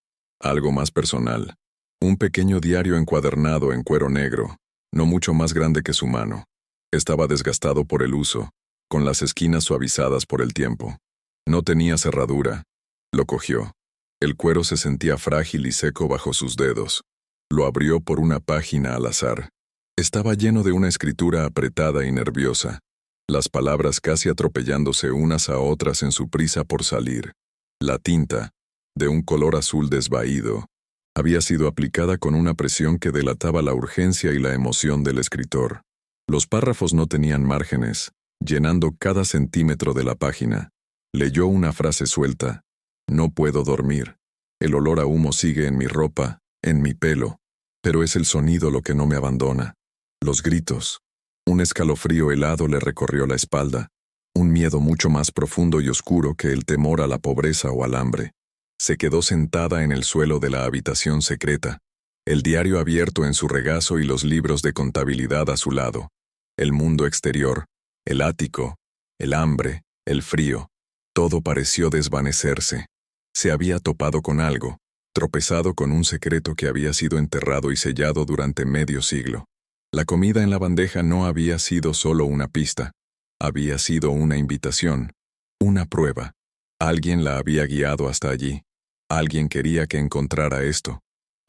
personal. Un pequeño diario encuadernado en cuero negro, no mucho más grande que su mano. Estaba desgastado por el uso, con las esquinas suavizadas por el tiempo. No tenía cerradura. Lo cogió. El cuero se sentía frágil y seco bajo sus dedos. Lo abrió por una página al azar. Estaba lleno de una escritura apretada y nerviosa, las palabras casi atropellándose unas a otras en su prisa por salir. La tinta, de un color azul desvaído, había sido aplicada con una presión que delataba la urgencia y la emoción del escritor. Los párrafos no tenían márgenes, llenando cada centímetro de la página. Leyó una frase suelta. No puedo dormir. El olor a humo sigue en mi ropa, en mi pelo, pero es el sonido lo que no me abandona. Los gritos. Un escalofrío helado le recorrió la espalda, un miedo mucho más profundo y oscuro que el temor a la pobreza o al hambre. Se quedó sentada en el suelo de la habitación secreta, el diario abierto en su regazo y los libros de contabilidad a su lado. El mundo exterior, el ático, el hambre, el frío, todo pareció desvanecerse. Se había topado con algo, tropezado con un secreto que había sido enterrado y sellado durante medio siglo. La comida en la bandeja no había sido solo una pista, había sido una invitación, una prueba. Alguien la había guiado hasta allí. Alguien quería que encontrara esto.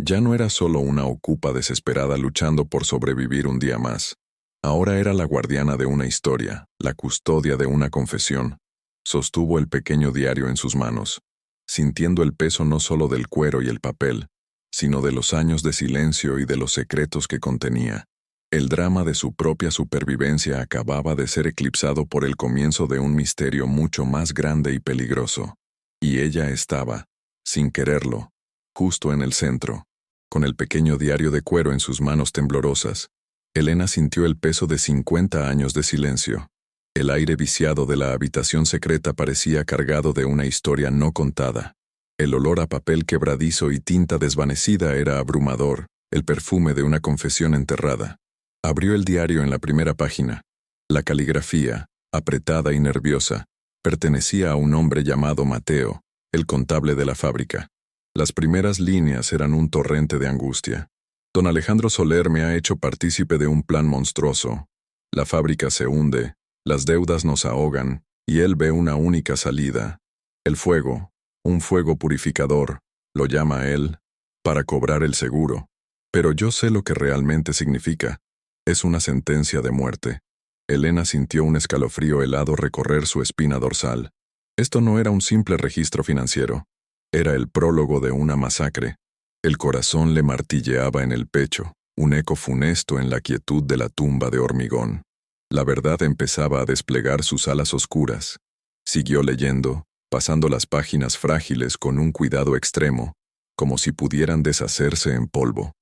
Ya no era solo una ocupa desesperada luchando por sobrevivir un día más. Ahora era la guardiana de una historia, la custodia de una confesión. Sostuvo el pequeño diario en sus manos, sintiendo el peso no solo del cuero y el papel, sino de los años de silencio y de los secretos que contenía. El drama de su propia supervivencia acababa de ser eclipsado por el comienzo de un misterio mucho más grande y peligroso. Y ella estaba, sin quererlo, justo en el centro, con el pequeño diario de cuero en sus manos temblorosas. Elena sintió el peso de 50 años de silencio. El aire viciado de la habitación secreta parecía cargado de una historia no contada. El olor a papel quebradizo y tinta desvanecida era abrumador, el perfume de una confesión enterrada. Abrió el diario en la primera página. La caligrafía, apretada y nerviosa, pertenecía a un hombre llamado Mateo, el contable de la fábrica. Las primeras líneas eran un torrente de angustia. Don Alejandro Soler me ha hecho partícipe de un plan monstruoso. La fábrica se hunde, las deudas nos ahogan, y él ve una única salida. El fuego, un fuego purificador, lo llama él, para cobrar el seguro. Pero yo sé lo que realmente significa. Es una sentencia de muerte. Elena sintió un escalofrío helado recorrer su espina dorsal. Esto no era un simple registro financiero. Era el prólogo de una masacre. El corazón le martilleaba en el pecho, un eco funesto en la quietud de la tumba de hormigón. La verdad empezaba a desplegar sus alas oscuras. Siguió leyendo, pasando las páginas frágiles con un cuidado extremo, como si pudieran deshacerse en polvo.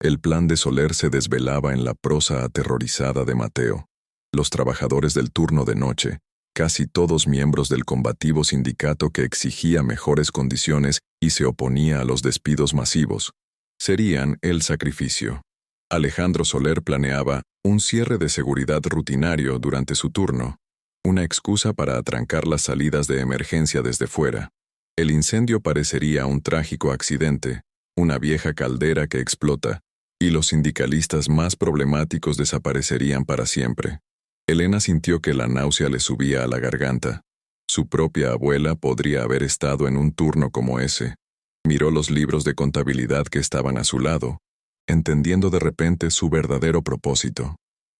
El plan de Soler se desvelaba en la prosa aterrorizada de Mateo. Los trabajadores del turno de noche, casi todos miembros del combativo sindicato que exigía mejores condiciones y se oponía a los despidos masivos, serían el sacrificio. Alejandro Soler planeaba un cierre de seguridad rutinario durante su turno, una excusa para atrancar las salidas de emergencia desde fuera. El incendio parecería un trágico accidente, una vieja caldera que explota, y los sindicalistas más problemáticos desaparecerían para siempre. Elena sintió que la náusea le subía a la garganta. Su propia abuela podría haber estado en un turno como ese. Miró los libros de contabilidad que estaban a su lado, entendiendo de repente su verdadero propósito.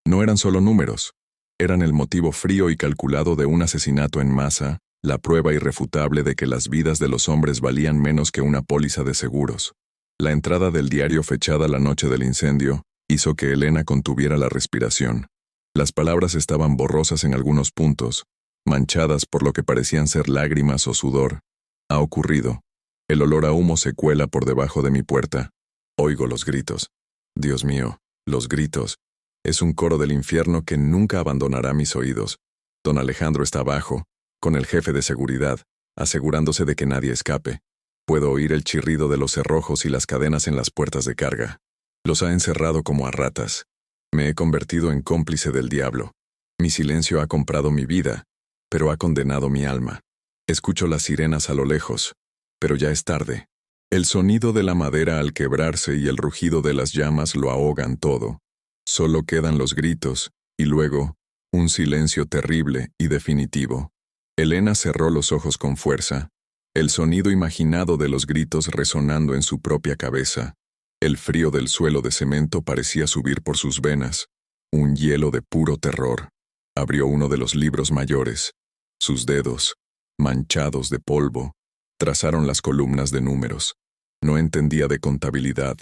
No eran solo números, eran el motivo frío y calculado de un asesinato en masa, la prueba irrefutable de que las vidas de los hombres valían menos que una póliza de seguros. La entrada del diario fechada la noche del incendio hizo que Elena contuviera la respiración. Las palabras estaban borrosas en algunos puntos, manchadas por lo que parecían ser lágrimas o sudor. Ha ocurrido. El olor a humo se cuela por debajo de mi puerta. Oigo los gritos. Dios mío, los gritos. Es un coro del infierno que nunca abandonará mis oídos. Don Alejandro está abajo, con el jefe de seguridad, asegurándose de que nadie escape. Puedo oír el chirrido de los cerrojos y las cadenas en las puertas de carga. Los ha encerrado como a ratas. Me he convertido en cómplice del diablo. Mi silencio ha comprado mi vida, pero ha condenado mi alma. Escucho las sirenas a lo lejos, pero ya es tarde. El sonido de la madera al quebrarse y el rugido de las llamas lo ahogan todo. Solo quedan los gritos, y luego, un silencio terrible y definitivo. Elena cerró los ojos con fuerza, el sonido imaginado de los gritos resonando en su propia cabeza. El frío del suelo de cemento parecía subir por sus venas, un hielo de puro terror. Abrió uno de los libros mayores. Sus dedos, manchados de polvo, trazaron las columnas de números. No entendía de contabilidad,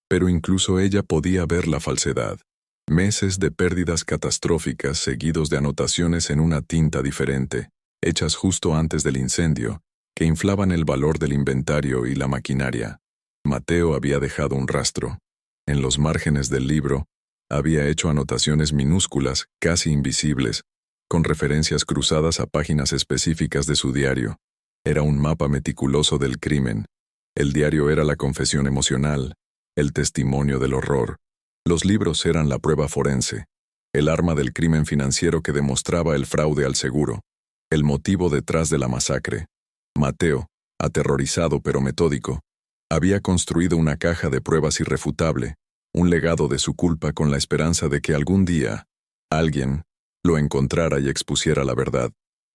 pero incluso ella podía ver la falsedad. Meses de pérdidas catastróficas seguidos de anotaciones en una tinta diferente, hechas justo antes del incendio, que inflaban el valor del inventario y la maquinaria. Mateo había dejado un rastro. En los márgenes del libro, había hecho anotaciones minúsculas, casi invisibles, con referencias cruzadas a páginas específicas de su diario. Era un mapa meticuloso del crimen. El diario era la confesión emocional, el testimonio del horror. Los libros eran la prueba forense, el arma del crimen financiero que demostraba el fraude al seguro, el motivo detrás de la masacre. Mateo, aterrorizado pero metódico, había construido una caja de pruebas irrefutable, un legado de su culpa con la esperanza de que algún día, alguien, lo encontrara y expusiera la verdad.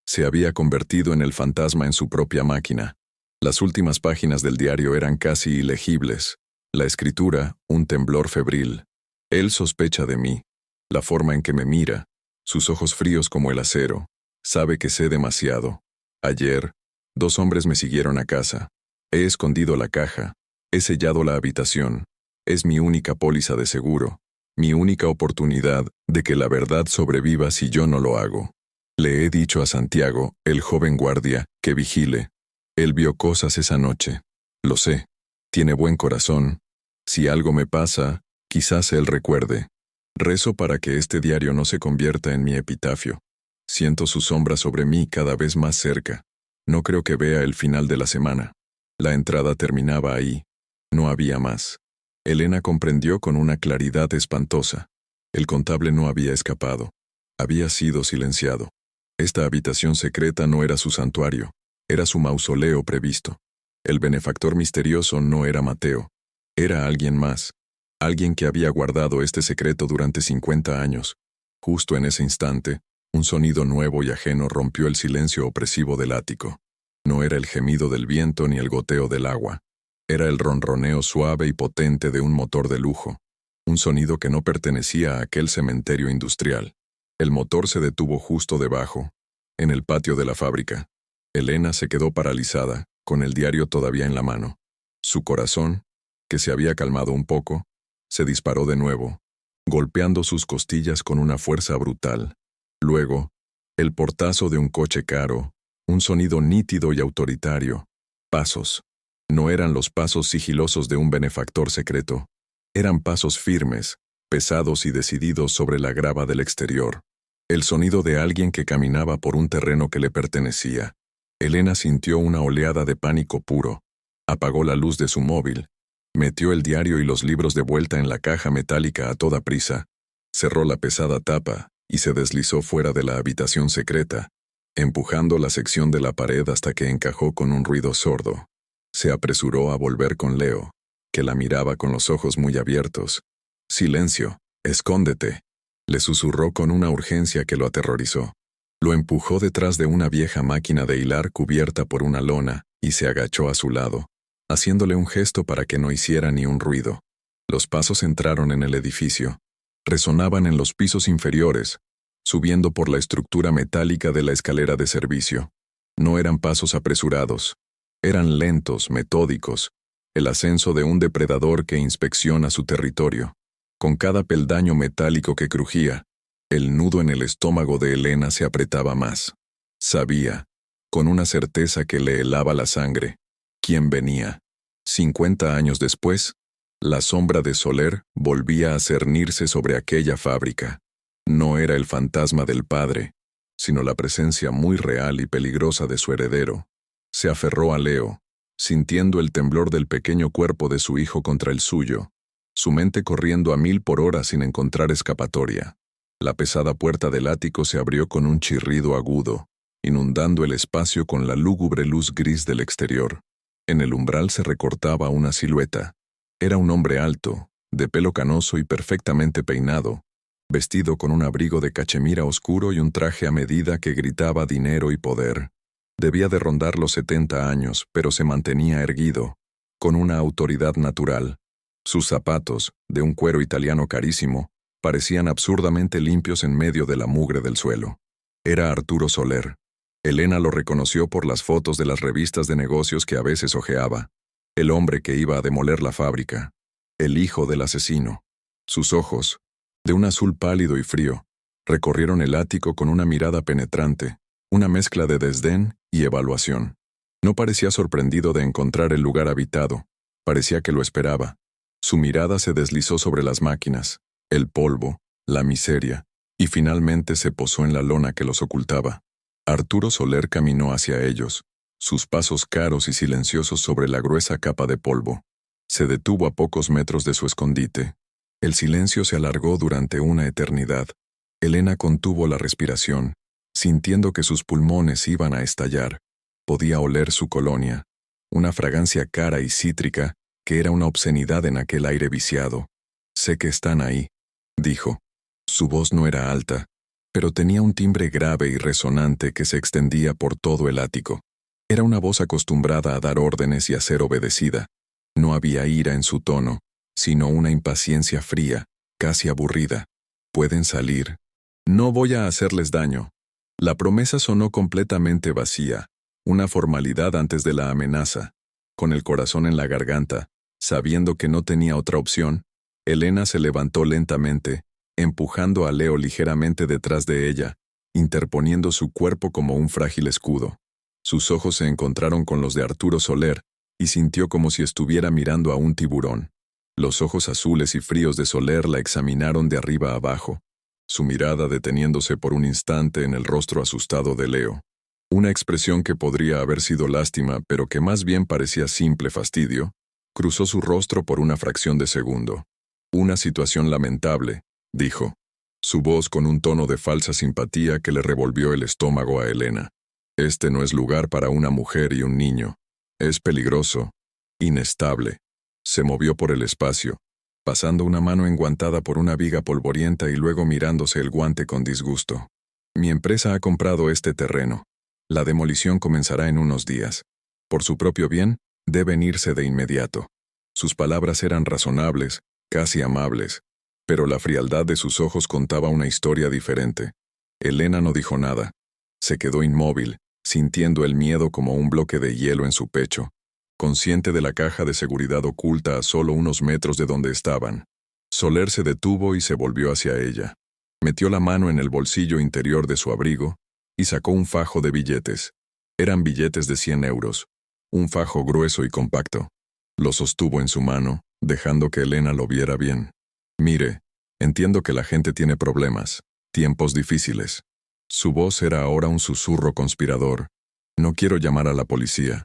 Se había convertido en el fantasma en su propia máquina. Las últimas páginas del diario eran casi ilegibles. La escritura, un temblor febril. Él sospecha de mí. La forma en que me mira, sus ojos fríos como el acero. Sabe que sé demasiado. Ayer, 2 hombres me siguieron a casa. He escondido la caja. He sellado la habitación. Es mi única póliza de seguro. Mi única oportunidad de que la verdad sobreviva si yo no lo hago. Le he dicho a Santiago, el joven guardia, que vigile. Él vio cosas esa noche. Lo sé. Tiene buen corazón. Si algo me pasa, quizás él recuerde. Rezo para que este diario no se convierta en mi epitafio. Siento su sombra sobre mí cada vez más cerca. No creo que vea el final de la semana. La entrada terminaba ahí. No había más. Elena comprendió con una claridad espantosa. El contable no había escapado. Había sido silenciado. Esta habitación secreta no era su santuario. Era su mausoleo previsto. El benefactor misterioso no era Mateo. Era alguien más. Alguien que había guardado este secreto durante 50 años. Justo en ese instante, un sonido nuevo y ajeno rompió el silencio opresivo del ático. No era el gemido del viento ni el goteo del agua. Era el ronroneo suave y potente de un motor de lujo. Un sonido que no pertenecía a aquel cementerio industrial. El motor se detuvo justo debajo, en el patio de la fábrica. Elena se quedó paralizada, con el diario todavía en la mano. Su corazón, que se había calmado un poco, se disparó de nuevo, golpeando sus costillas con una fuerza brutal. Luego, el portazo de un coche caro, un sonido nítido y autoritario. Pasos. No eran los pasos sigilosos de un benefactor secreto. Eran pasos firmes, pesados y decididos sobre la grava del exterior. El sonido de alguien que caminaba por un terreno que le pertenecía. Elena sintió una oleada de pánico puro. Apagó la luz de su móvil. Metió el diario y los libros de vuelta en la caja metálica a toda prisa. Cerró la pesada tapa y se deslizó fuera de la habitación secreta, empujando la sección de la pared hasta que encajó con un ruido sordo. Se apresuró a volver con Leo, que la miraba con los ojos muy abiertos. «Silencio, escóndete», le susurró con una urgencia que lo aterrorizó. Lo empujó detrás de una vieja máquina de hilar cubierta por una lona y se agachó a su lado, haciéndole un gesto para que no hiciera ni un ruido. Los pasos entraron en el edificio. Resonaban en los pisos inferiores, subiendo por la estructura metálica de la escalera de servicio. No eran pasos apresurados. Eran lentos, metódicos, el ascenso de un depredador que inspecciona su territorio. Con cada peldaño metálico que crujía, el nudo en el estómago de Elena se apretaba más. Sabía, con una certeza que le helaba la sangre. ¿Quién venía? 50 años después, la sombra de Soler volvía a cernirse sobre aquella fábrica. No era el fantasma del padre, sino la presencia muy real y peligrosa de su heredero. Se aferró a Leo, sintiendo el temblor del pequeño cuerpo de su hijo contra el suyo, su mente corriendo a 1000 por hora sin encontrar escapatoria. La pesada puerta del ático se abrió con un chirrido agudo, inundando el espacio con la lúgubre luz gris del exterior. En el umbral se recortaba una silueta. Era un hombre alto, de pelo canoso y perfectamente peinado, vestido con un abrigo de cachemira oscuro y un traje a medida que gritaba dinero y poder. Debía de rondar los 70 años, pero se mantenía erguido, con una autoridad natural. Sus zapatos, de un cuero italiano carísimo, parecían absurdamente limpios en medio de la mugre del suelo. Era Arturo Soler. Elena lo reconoció por las fotos de las revistas de negocios que a veces hojeaba. El hombre que iba a demoler la fábrica. El hijo del asesino. Sus ojos, de un azul pálido y frío, recorrieron el ático con una mirada penetrante, una mezcla de desdén y evaluación. No parecía sorprendido de encontrar el lugar habitado, parecía que lo esperaba. Su mirada se deslizó sobre las máquinas, el polvo, la miseria, y finalmente se posó en la lona que los ocultaba. Arturo Soler caminó hacia ellos, sus pasos caros y silenciosos sobre la gruesa capa de polvo. Se detuvo a pocos metros de su escondite. El silencio se alargó durante una eternidad. Elena contuvo la respiración, sintiendo que sus pulmones iban a estallar. Podía oler su colonia, una fragancia cara y cítrica que era una obscenidad en aquel aire viciado. «Sé que están ahí», dijo. Su voz no era alta, pero tenía un timbre grave y resonante que se extendía por todo el ático. Era una voz acostumbrada a dar órdenes y a ser obedecida. No había ira en su tono, sino una impaciencia fría, casi aburrida. «Pueden salir. No voy a hacerles daño». La promesa sonó completamente vacía, una formalidad antes de la amenaza. Con el corazón en la garganta, sabiendo que no tenía otra opción, Elena se levantó lentamente, empujando a Leo ligeramente detrás de ella, interponiendo su cuerpo como un frágil escudo. Sus ojos se encontraron con los de Arturo Soler, y sintió como si estuviera mirando a un tiburón. Los ojos azules y fríos de Soler la examinaron de arriba a abajo, su mirada deteniéndose por un instante en el rostro asustado de Leo. Una expresión que podría haber sido lástima, pero que más bien parecía simple fastidio, cruzó su rostro por una fracción de segundo. «Una situación lamentable», dijo, su voz con un tono de falsa simpatía que le revolvió el estómago a Elena. «Este no es lugar para una mujer y un niño. Es peligroso, inestable». Se movió por el espacio, pasando una mano enguantada por una viga polvorienta y luego mirándose el guante con disgusto. «Mi empresa ha comprado este terreno. La demolición comenzará en unos días. Por su propio bien, deben irse de inmediato». Sus palabras eran razonables, casi amables, pero la frialdad de sus ojos contaba una historia diferente. Elena no dijo nada. Se quedó inmóvil, sintiendo el miedo como un bloque de hielo en su pecho, consciente de la caja de seguridad oculta a solo unos metros de donde estaban. Soler se detuvo y se volvió hacia ella. Metió la mano en el bolsillo interior de su abrigo y sacó un fajo de billetes. Eran billetes de 100 euros, un fajo grueso y compacto. Lo sostuvo en su mano, dejando que Elena lo viera bien. «Mire, entiendo que la gente tiene problemas, tiempos difíciles». Su voz era ahora un susurro conspirador. «No quiero llamar a la policía.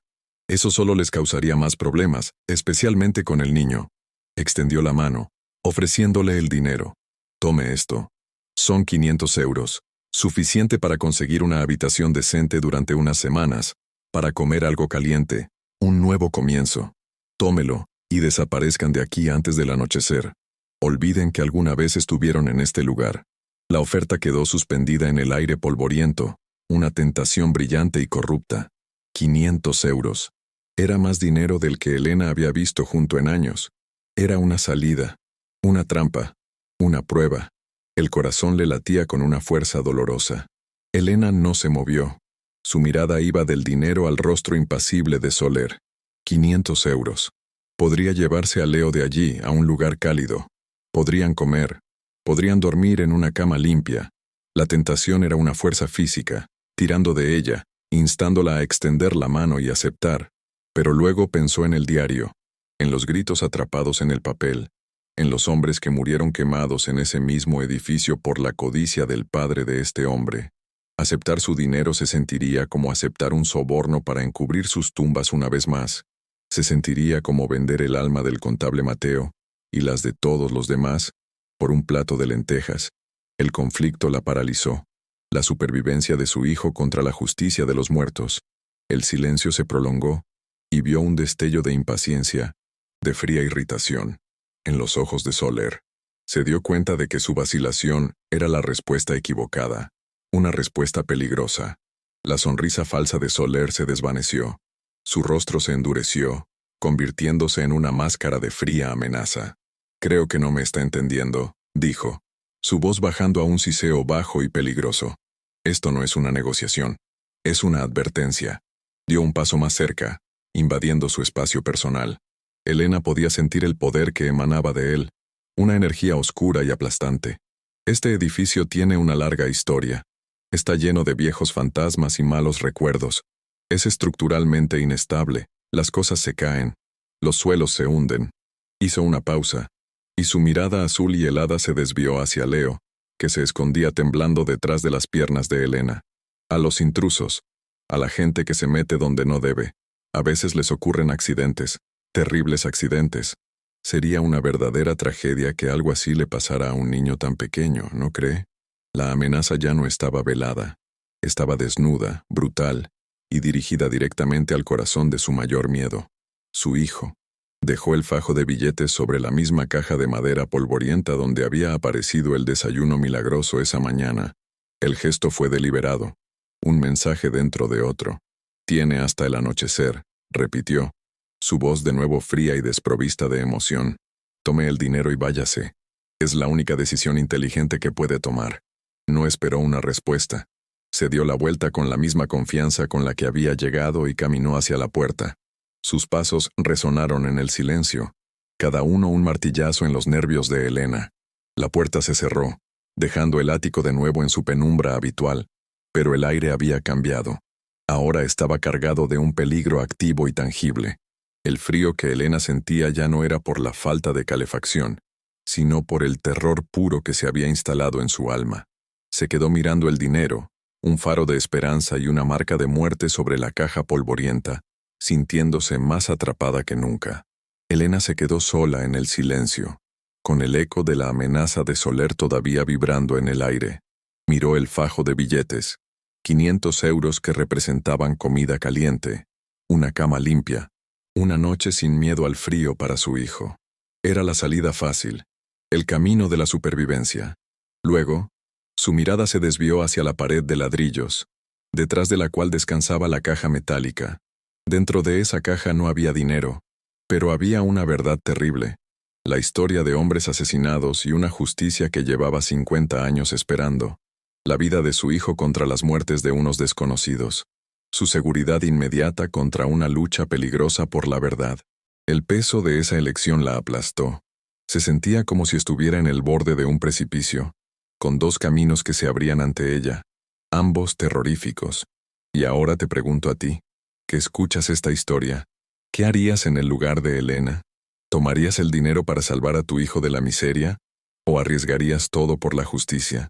Eso solo les causaría más problemas, especialmente con el niño». Extendió la mano, ofreciéndole el dinero. «Tome esto. Son 500 euros, suficiente para conseguir una habitación decente durante unas semanas, para comer algo caliente, un nuevo comienzo. Tómelo, y desaparezcan de aquí antes del anochecer. Olviden que alguna vez estuvieron en este lugar». La oferta quedó suspendida en el aire polvoriento, una tentación brillante y corrupta. 500 euros. Era más dinero del que Elena había visto junto en años. Era una salida, una trampa, una prueba. El corazón le latía con una fuerza dolorosa. Elena no se movió. Su mirada iba del dinero al rostro impasible de Soler. 500 euros. Podría llevarse a Leo de allí, a un lugar cálido. Podrían comer. Podrían dormir en una cama limpia. La tentación era una fuerza física, tirando de ella, instándola a extender la mano y aceptar, pero luego pensó en el diario, en los gritos atrapados en el papel, en los hombres que murieron quemados en ese mismo edificio por la codicia del padre de este hombre. Aceptar su dinero se sentiría como aceptar un soborno para encubrir sus tumbas una vez más. Se sentiría como vender el alma del contable Mateo, y las de todos los demás, por un plato de lentejas. El conflicto la paralizó. La supervivencia de su hijo contra la justicia de los muertos. El silencio se prolongó, y vio un destello de impaciencia, de fría irritación, en los ojos de Soler. Se dio cuenta de que su vacilación era la respuesta equivocada, una respuesta peligrosa. La sonrisa falsa de Soler se desvaneció. Su rostro se endureció, convirtiéndose en una máscara de fría amenaza. «Creo que no me está entendiendo», dijo, su voz bajando a un siseo bajo y peligroso. «Esto no es una negociación. Es una advertencia». Dio un paso más cerca, invadiendo su espacio personal. Elena podía sentir el poder que emanaba de él, una energía oscura y aplastante. Este edificio tiene una larga historia. Está lleno de viejos fantasmas y malos recuerdos. Es estructuralmente inestable, las cosas se caen, los suelos se hunden. Hizo una pausa, y su mirada azul y helada se desvió hacia Leo, que se escondía temblando detrás de las piernas de Elena. A los intrusos, a la gente que se mete donde no debe, a veces les ocurren accidentes, terribles accidentes. Sería una verdadera tragedia que algo así le pasara a un niño tan pequeño, ¿no cree? La amenaza ya no estaba velada, estaba desnuda, brutal, y dirigida directamente al corazón de su mayor miedo, su hijo. Dejó el fajo de billetes sobre la misma caja de madera polvorienta donde había aparecido el desayuno milagroso esa mañana. El gesto fue deliberado, un mensaje dentro de otro. «Tiene hasta el anochecer», repitió, su voz de nuevo fría y desprovista de emoción. «Tome el dinero y váyase. Es la única decisión inteligente que puede tomar». No esperó una respuesta. Se dio la vuelta con la misma confianza con la que había llegado y caminó hacia la puerta. Sus pasos resonaron en el silencio, cada uno un martillazo en los nervios de Elena. La puerta se cerró, dejando el ático de nuevo en su penumbra habitual, pero el aire había cambiado. Ahora estaba cargado de un peligro activo y tangible. El frío que Elena sentía ya no era por la falta de calefacción, sino por el terror puro que se había instalado en su alma. Se quedó mirando el dinero, un faro de esperanza y una marca de muerte sobre la caja polvorienta, sintiéndose más atrapada que nunca. Elena se quedó sola en el silencio, con el eco de la amenaza de Soler todavía vibrando en el aire. Miró el fajo de billetes, 500 euros que representaban comida caliente, una cama limpia, una noche sin miedo al frío para su hijo. Era la salida fácil, el camino de la supervivencia. Luego, su mirada se desvió hacia la pared de ladrillos, detrás de la cual descansaba la caja metálica. Dentro de esa caja no había dinero, pero había una verdad terrible, la historia de hombres asesinados y una justicia que llevaba 50 años esperando, la vida de su hijo contra las muertes de unos desconocidos, su seguridad inmediata contra una lucha peligrosa por la verdad. El peso de esa elección la aplastó. Se sentía como si estuviera en el borde de un precipicio, con dos caminos que se abrían ante ella, ambos terroríficos. Y ahora te pregunto a ti, que escuchas esta historia, ¿qué harías en el lugar de Elena? ¿Tomarías el dinero para salvar a tu hijo de la miseria? ¿O arriesgarías todo por la justicia?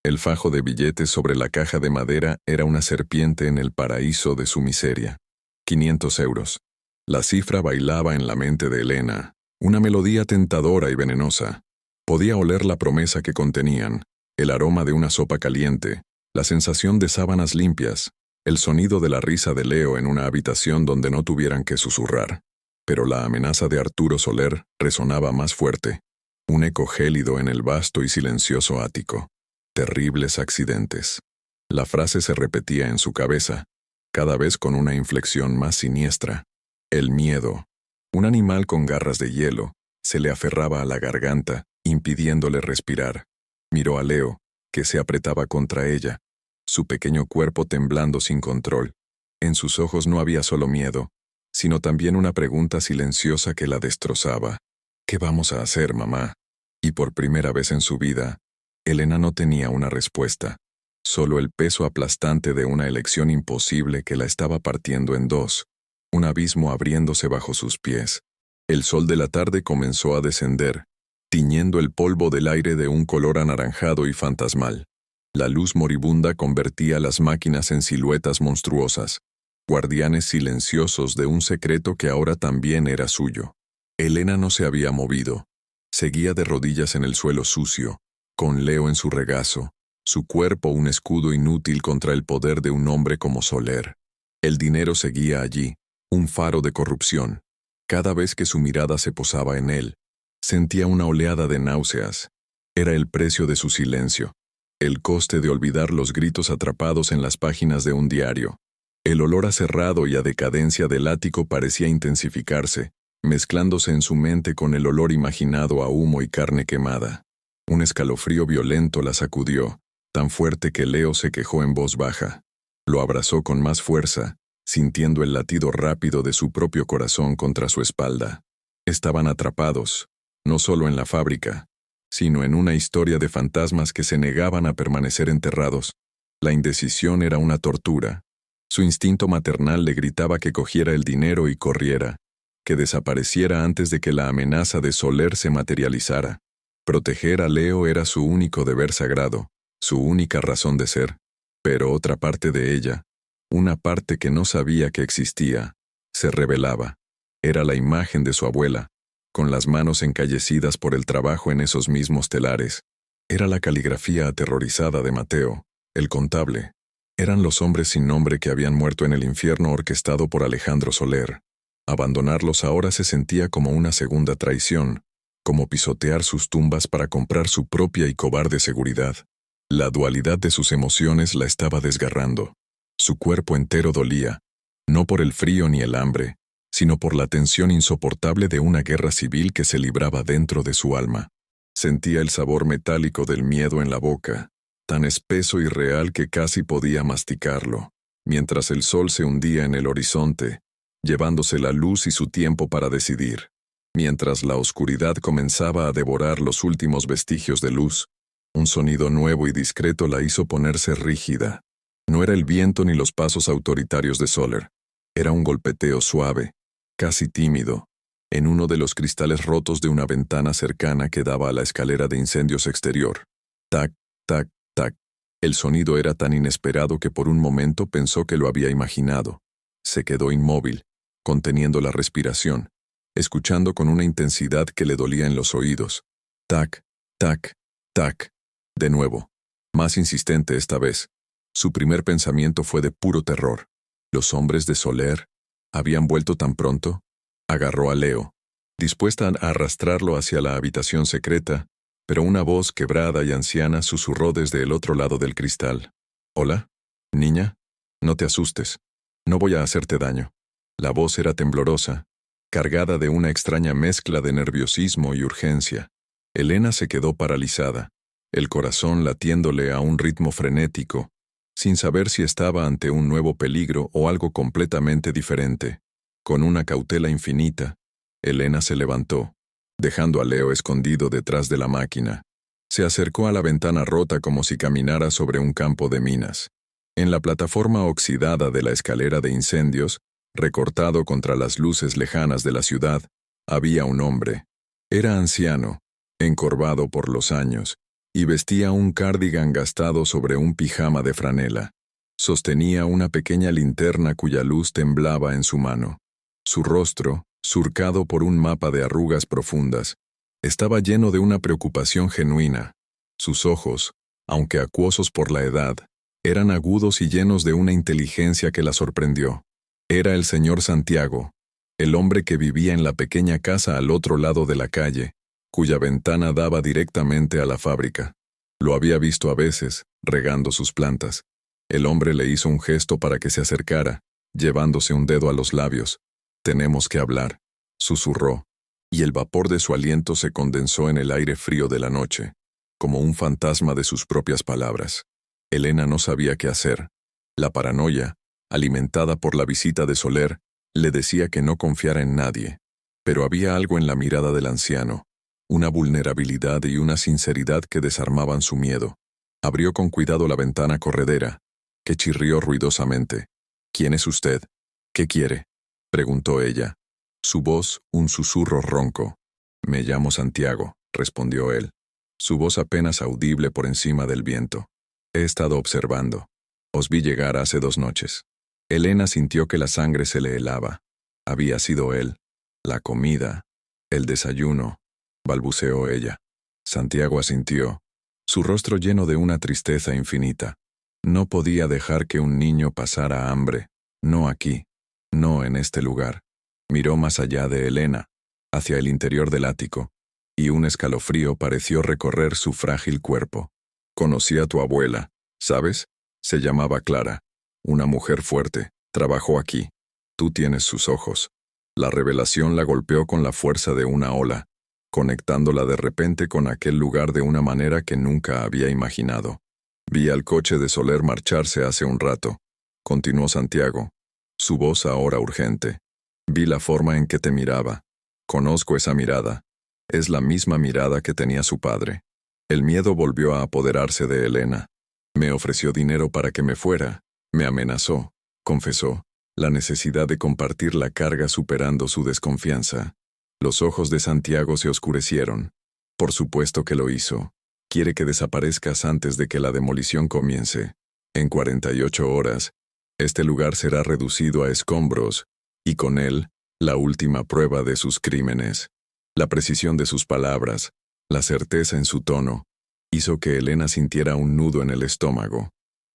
El fajo de billetes sobre la caja de madera era una serpiente en el paraíso de su miseria. 500 euros. La cifra bailaba en la mente de Elena, una melodía tentadora y venenosa. Podía oler la promesa que contenían, el aroma de una sopa caliente, la sensación de sábanas limpias, el sonido de la risa de Leo en una habitación donde no tuvieran que susurrar. Pero la amenaza de Arturo Soler resonaba más fuerte, un eco gélido en el vasto y silencioso ático. Terribles accidentes. La frase se repetía en su cabeza, cada vez con una inflexión más siniestra. El miedo. Un animal con garras de hielo se le aferraba a la garganta, impidiéndole respirar. Miró a Leo, que se apretaba contra ella, su pequeño cuerpo temblando sin control. En sus ojos no había solo miedo, sino también una pregunta silenciosa que la destrozaba. ¿Qué vamos a hacer, mamá? Y por primera vez en su vida, Elena no tenía una respuesta. solo el peso aplastante de una elección imposible que la estaba partiendo en dos, un abismo abriéndose bajo sus pies. El sol de la tarde comenzó a descender, tiñendo el polvo del aire de un color anaranjado y fantasmal. La luz moribunda convertía las máquinas en siluetas monstruosas, guardianes silenciosos de un secreto que ahora también era suyo. Elena no se había movido. Seguía de rodillas en el suelo sucio, con Leo en su regazo, su cuerpo un escudo inútil contra el poder de un hombre como Soler. El dinero seguía allí, un faro de corrupción. Cada vez que su mirada se posaba en él, sentía una oleada de náuseas. Era el precio de su silencio, el coste de olvidar los gritos atrapados en las páginas de un diario. El olor a cerrado y a decadencia del ático parecía intensificarse, mezclándose en su mente con el olor imaginado a humo y carne quemada. Un escalofrío violento la sacudió, tan fuerte que Leo se quejó en voz baja. Lo abrazó con más fuerza, sintiendo el latido rápido de su propio corazón contra su espalda. Estaban atrapados, no solo en la fábrica, sino en una historia de fantasmas que se negaban a permanecer enterrados. La indecisión era una tortura. Su instinto maternal le gritaba que cogiera el dinero y corriera, que desapareciera antes de que la amenaza de Soler se materializara. Proteger a Leo era su único deber sagrado, su única razón de ser. Pero otra parte de ella, una parte que no sabía que existía, se revelaba. Era la imagen de su abuela, con las manos encallecidas por el trabajo en esos mismos telares. Era la caligrafía aterrorizada de Mateo, el contable. Eran los hombres sin nombre que habían muerto en el infierno orquestado por Alejandro Soler. Abandonarlos ahora se sentía como una segunda traición, como pisotear sus tumbas para comprar su propia y cobarde seguridad. La dualidad de sus emociones la estaba desgarrando. Su cuerpo entero dolía, no por el frío ni el hambre, sino por la tensión insoportable de una guerra civil que se libraba dentro de su alma. Sentía el sabor metálico del miedo en la boca, tan espeso y real que casi podía masticarlo, mientras el sol se hundía en el horizonte, llevándose la luz y su tiempo para decidir. Mientras la oscuridad comenzaba a devorar los últimos vestigios de luz, un sonido nuevo y discreto la hizo ponerse rígida. No era el viento ni los pasos autoritarios de Soler. Era un golpeteo suave, casi tímido, en uno de los cristales rotos de una ventana cercana que daba a la escalera de incendios exterior. Tac, tac, tac. El sonido era tan inesperado que por un momento pensó que lo había imaginado. Se quedó inmóvil, conteniendo la respiración, escuchando con una intensidad que le dolía en los oídos. Tac, tac, tac. De nuevo, más insistente esta vez. Su primer pensamiento fue de puro terror. ¿Los hombres de Soler habían vuelto tan pronto? Agarró a Leo, dispuesta a arrastrarlo hacia la habitación secreta, pero una voz quebrada y anciana susurró desde el otro lado del cristal. «Hola, niña, no te asustes. No voy a hacerte daño». La voz era temblorosa, cargada de una extraña mezcla de nerviosismo y urgencia. Elena se quedó paralizada, el corazón latiéndole a un ritmo frenético, sin saber si estaba ante un nuevo peligro o algo completamente diferente. Con una cautela infinita, Elena se levantó, dejando a Leo escondido detrás de la máquina. Se acercó a la ventana rota como si caminara sobre un campo de minas. En la plataforma oxidada de la escalera de incendios, recortado contra las luces lejanas de la ciudad, había un hombre. Era anciano, encorvado por los años, y vestía un cardigan gastado sobre un pijama de franela. Sostenía una pequeña linterna cuya luz temblaba en su mano. Su rostro, surcado por un mapa de arrugas profundas, estaba lleno de una preocupación genuina. Sus ojos, aunque acuosos por la edad, eran agudos y llenos de una inteligencia que la sorprendió. Era el señor Santiago, el hombre que vivía en la pequeña casa al otro lado de la calle, cuya ventana daba directamente a la fábrica. Lo había visto a veces, regando sus plantas. El hombre le hizo un gesto para que se acercara, llevándose un dedo a los labios. «Tenemos que hablar», susurró, y el vapor de su aliento se condensó en el aire frío de la noche, como un fantasma de sus propias palabras. Elena no sabía qué hacer. La paranoia, alimentada por la visita de Soler, le decía que no confiara en nadie. Pero había algo en la mirada del anciano, una vulnerabilidad y una sinceridad que desarmaban su miedo. Abrió con cuidado la ventana corredera, que chirrió ruidosamente. —¿Quién es usted? —¿Qué quiere? —preguntó ella. Su voz, un susurro ronco. —Me llamo Santiago —respondió él. Su voz apenas audible por encima del viento. He estado observando. Os vi llegar hace 2 noches. Elena sintió que la sangre se le helaba. Había sido él. La comida. El desayuno. Balbuceó ella. Santiago asintió, su rostro lleno de una tristeza infinita. No podía dejar que un niño pasara hambre. No aquí. No en este lugar. Miró más allá de Elena, hacia el interior del ático, y un escalofrío pareció recorrer su frágil cuerpo. Conocí a tu abuela, ¿sabes? Se llamaba Clara. Una mujer fuerte. Trabajó aquí. Tú tienes sus ojos. La revelación la golpeó con la fuerza de una ola, conectándola de repente con aquel lugar de una manera que nunca había imaginado. Vi al coche de Soler marcharse hace un rato. Continuó Santiago, su voz ahora urgente. Vi la forma en que te miraba. Conozco esa mirada. Es la misma mirada que tenía su padre. El miedo volvió a apoderarse de Elena. Me ofreció dinero para que me fuera. Me amenazó, confesó, la necesidad de compartir la carga superando su desconfianza. Los ojos de Santiago se oscurecieron. Por supuesto que lo hizo. Quiere que desaparezcas antes de que la demolición comience. En 48 horas, este lugar será reducido a escombros, y con él, la última prueba de sus crímenes. La precisión de sus palabras, la certeza en su tono, hizo que Elena sintiera un nudo en el estómago.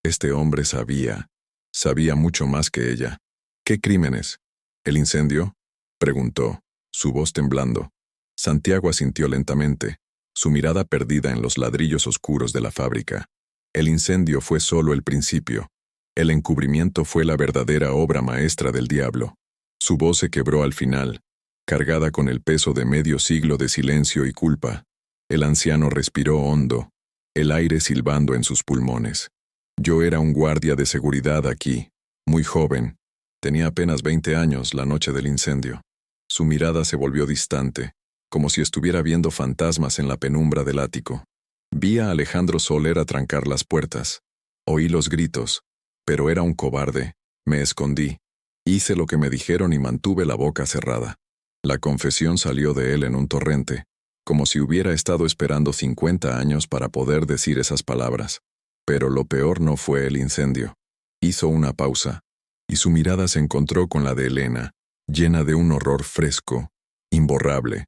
Este hombre sabía mucho más que ella. ¿Qué crímenes? ¿El incendio? Preguntó, su voz temblando. Santiago asintió lentamente, su mirada perdida en los ladrillos oscuros de la fábrica. El incendio fue solo el principio. El encubrimiento fue la verdadera obra maestra del diablo. Su voz se quebró al final, cargada con el peso de medio siglo de silencio y culpa. El anciano respiró hondo, el aire silbando en sus pulmones. Yo era un guardia de seguridad aquí, muy joven. Tenía apenas 20 años la noche del incendio. Su mirada se volvió distante, como si estuviera viendo fantasmas en la penumbra del ático. Vi a Alejandro Soler atrancar las puertas. Oí los gritos, pero era un cobarde. Me escondí. Hice lo que me dijeron y mantuve la boca cerrada. La confesión salió de él en un torrente, como si hubiera estado esperando 50 años para poder decir esas palabras. Pero lo peor no fue el incendio. Hizo una pausa, y su mirada se encontró con la de Elena, llena de un horror fresco, imborrable.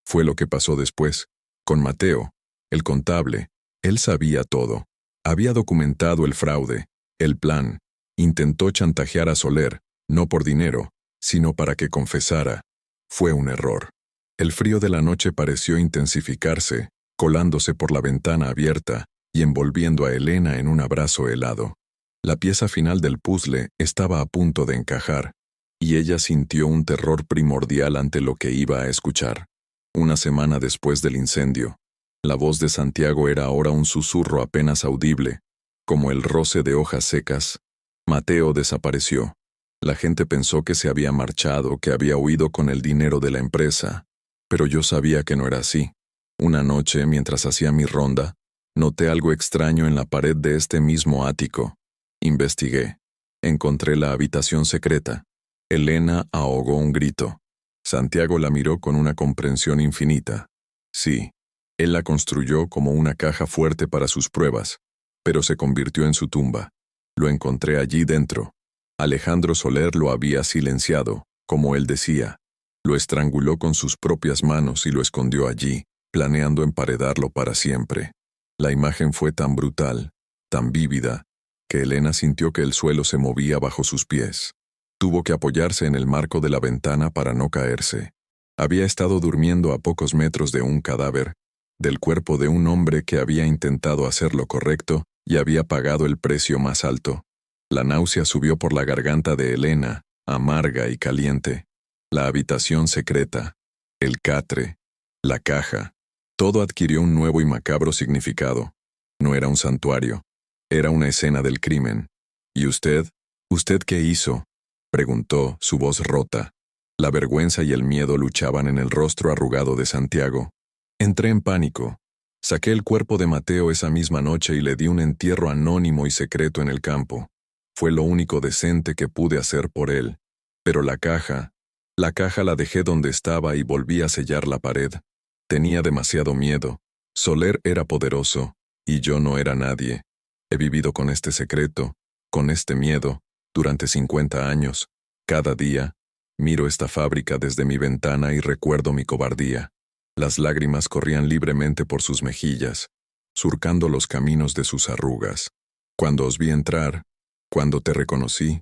Fue lo que pasó después, con Mateo, el contable. Él sabía todo. Había documentado el fraude, el plan. Intentó chantajear a Soler, no por dinero, sino para que confesara. Fue un error. El frío de la noche pareció intensificarse, colándose por la ventana abierta y envolviendo a Elena en un abrazo helado. La pieza final del puzzle estaba a punto de encajar, y ella sintió un terror primordial ante lo que iba a escuchar. Una semana después del incendio, la voz de Santiago era ahora un susurro apenas audible, como el roce de hojas secas. Mateo desapareció. La gente pensó que se había marchado, que había huido con el dinero de la empresa, pero yo sabía que no era así. Una noche, mientras hacía mi ronda, noté algo extraño en la pared de este mismo ático. Investigué. Encontré la habitación secreta. Elena ahogó un grito. Santiago la miró con una comprensión infinita. Sí, él la construyó como una caja fuerte para sus pruebas, pero se convirtió en su tumba. Lo encontré allí dentro. Alejandro Soler lo había silenciado, como él decía. Lo estranguló con sus propias manos y lo escondió allí, planeando emparedarlo para siempre. La imagen fue tan brutal, tan vívida, que Elena sintió que el suelo se movía bajo sus pies. Tuvo que apoyarse en el marco de la ventana para no caerse. Había estado durmiendo a pocos metros de un cadáver, del cuerpo de un hombre que había intentado hacer lo correcto y había pagado el precio más alto. La náusea subió por la garganta de Elena, amarga y caliente. La habitación secreta, el catre, la caja, todo adquirió un nuevo y macabro significado. No era un santuario, era una escena del crimen. ¿Y usted? ¿Usted qué hizo?, preguntó, su voz rota. La vergüenza y el miedo luchaban en el rostro arrugado de Santiago. Entré en pánico. Saqué el cuerpo de Mateo esa misma noche y le di un entierro anónimo y secreto en el campo. Fue lo único decente que pude hacer por él. Pero la caja la dejé donde estaba y volví a sellar la pared. Tenía demasiado miedo. Soler era poderoso, y yo no era nadie. He vivido con este secreto, con este miedo, durante 50 años. Cada día, miro esta fábrica desde mi ventana y recuerdo mi cobardía. Las lágrimas corrían libremente por sus mejillas, surcando los caminos de sus arrugas. Cuando os vi entrar, cuando te reconocí,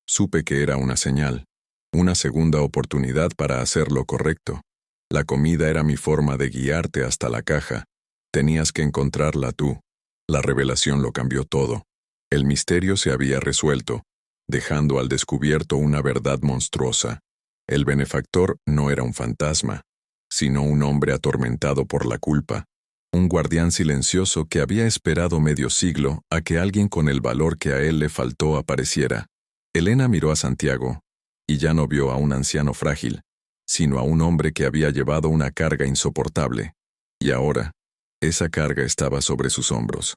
supe que era una señal, una segunda oportunidad para hacer lo correcto. La comida era mi forma de guiarte hasta la caja. Tenías que encontrarla tú. La revelación lo cambió todo. El misterio se había resuelto, dejando al descubierto una verdad monstruosa. El benefactor no era un fantasma, sino un hombre atormentado por la culpa. Un guardián silencioso que había esperado medio siglo a que alguien con el valor que a él le faltó apareciera. Elena miró a Santiago, y ya no vio a un anciano frágil, sino a un hombre que había llevado una carga insoportable. Y ahora, esa carga estaba sobre sus hombros.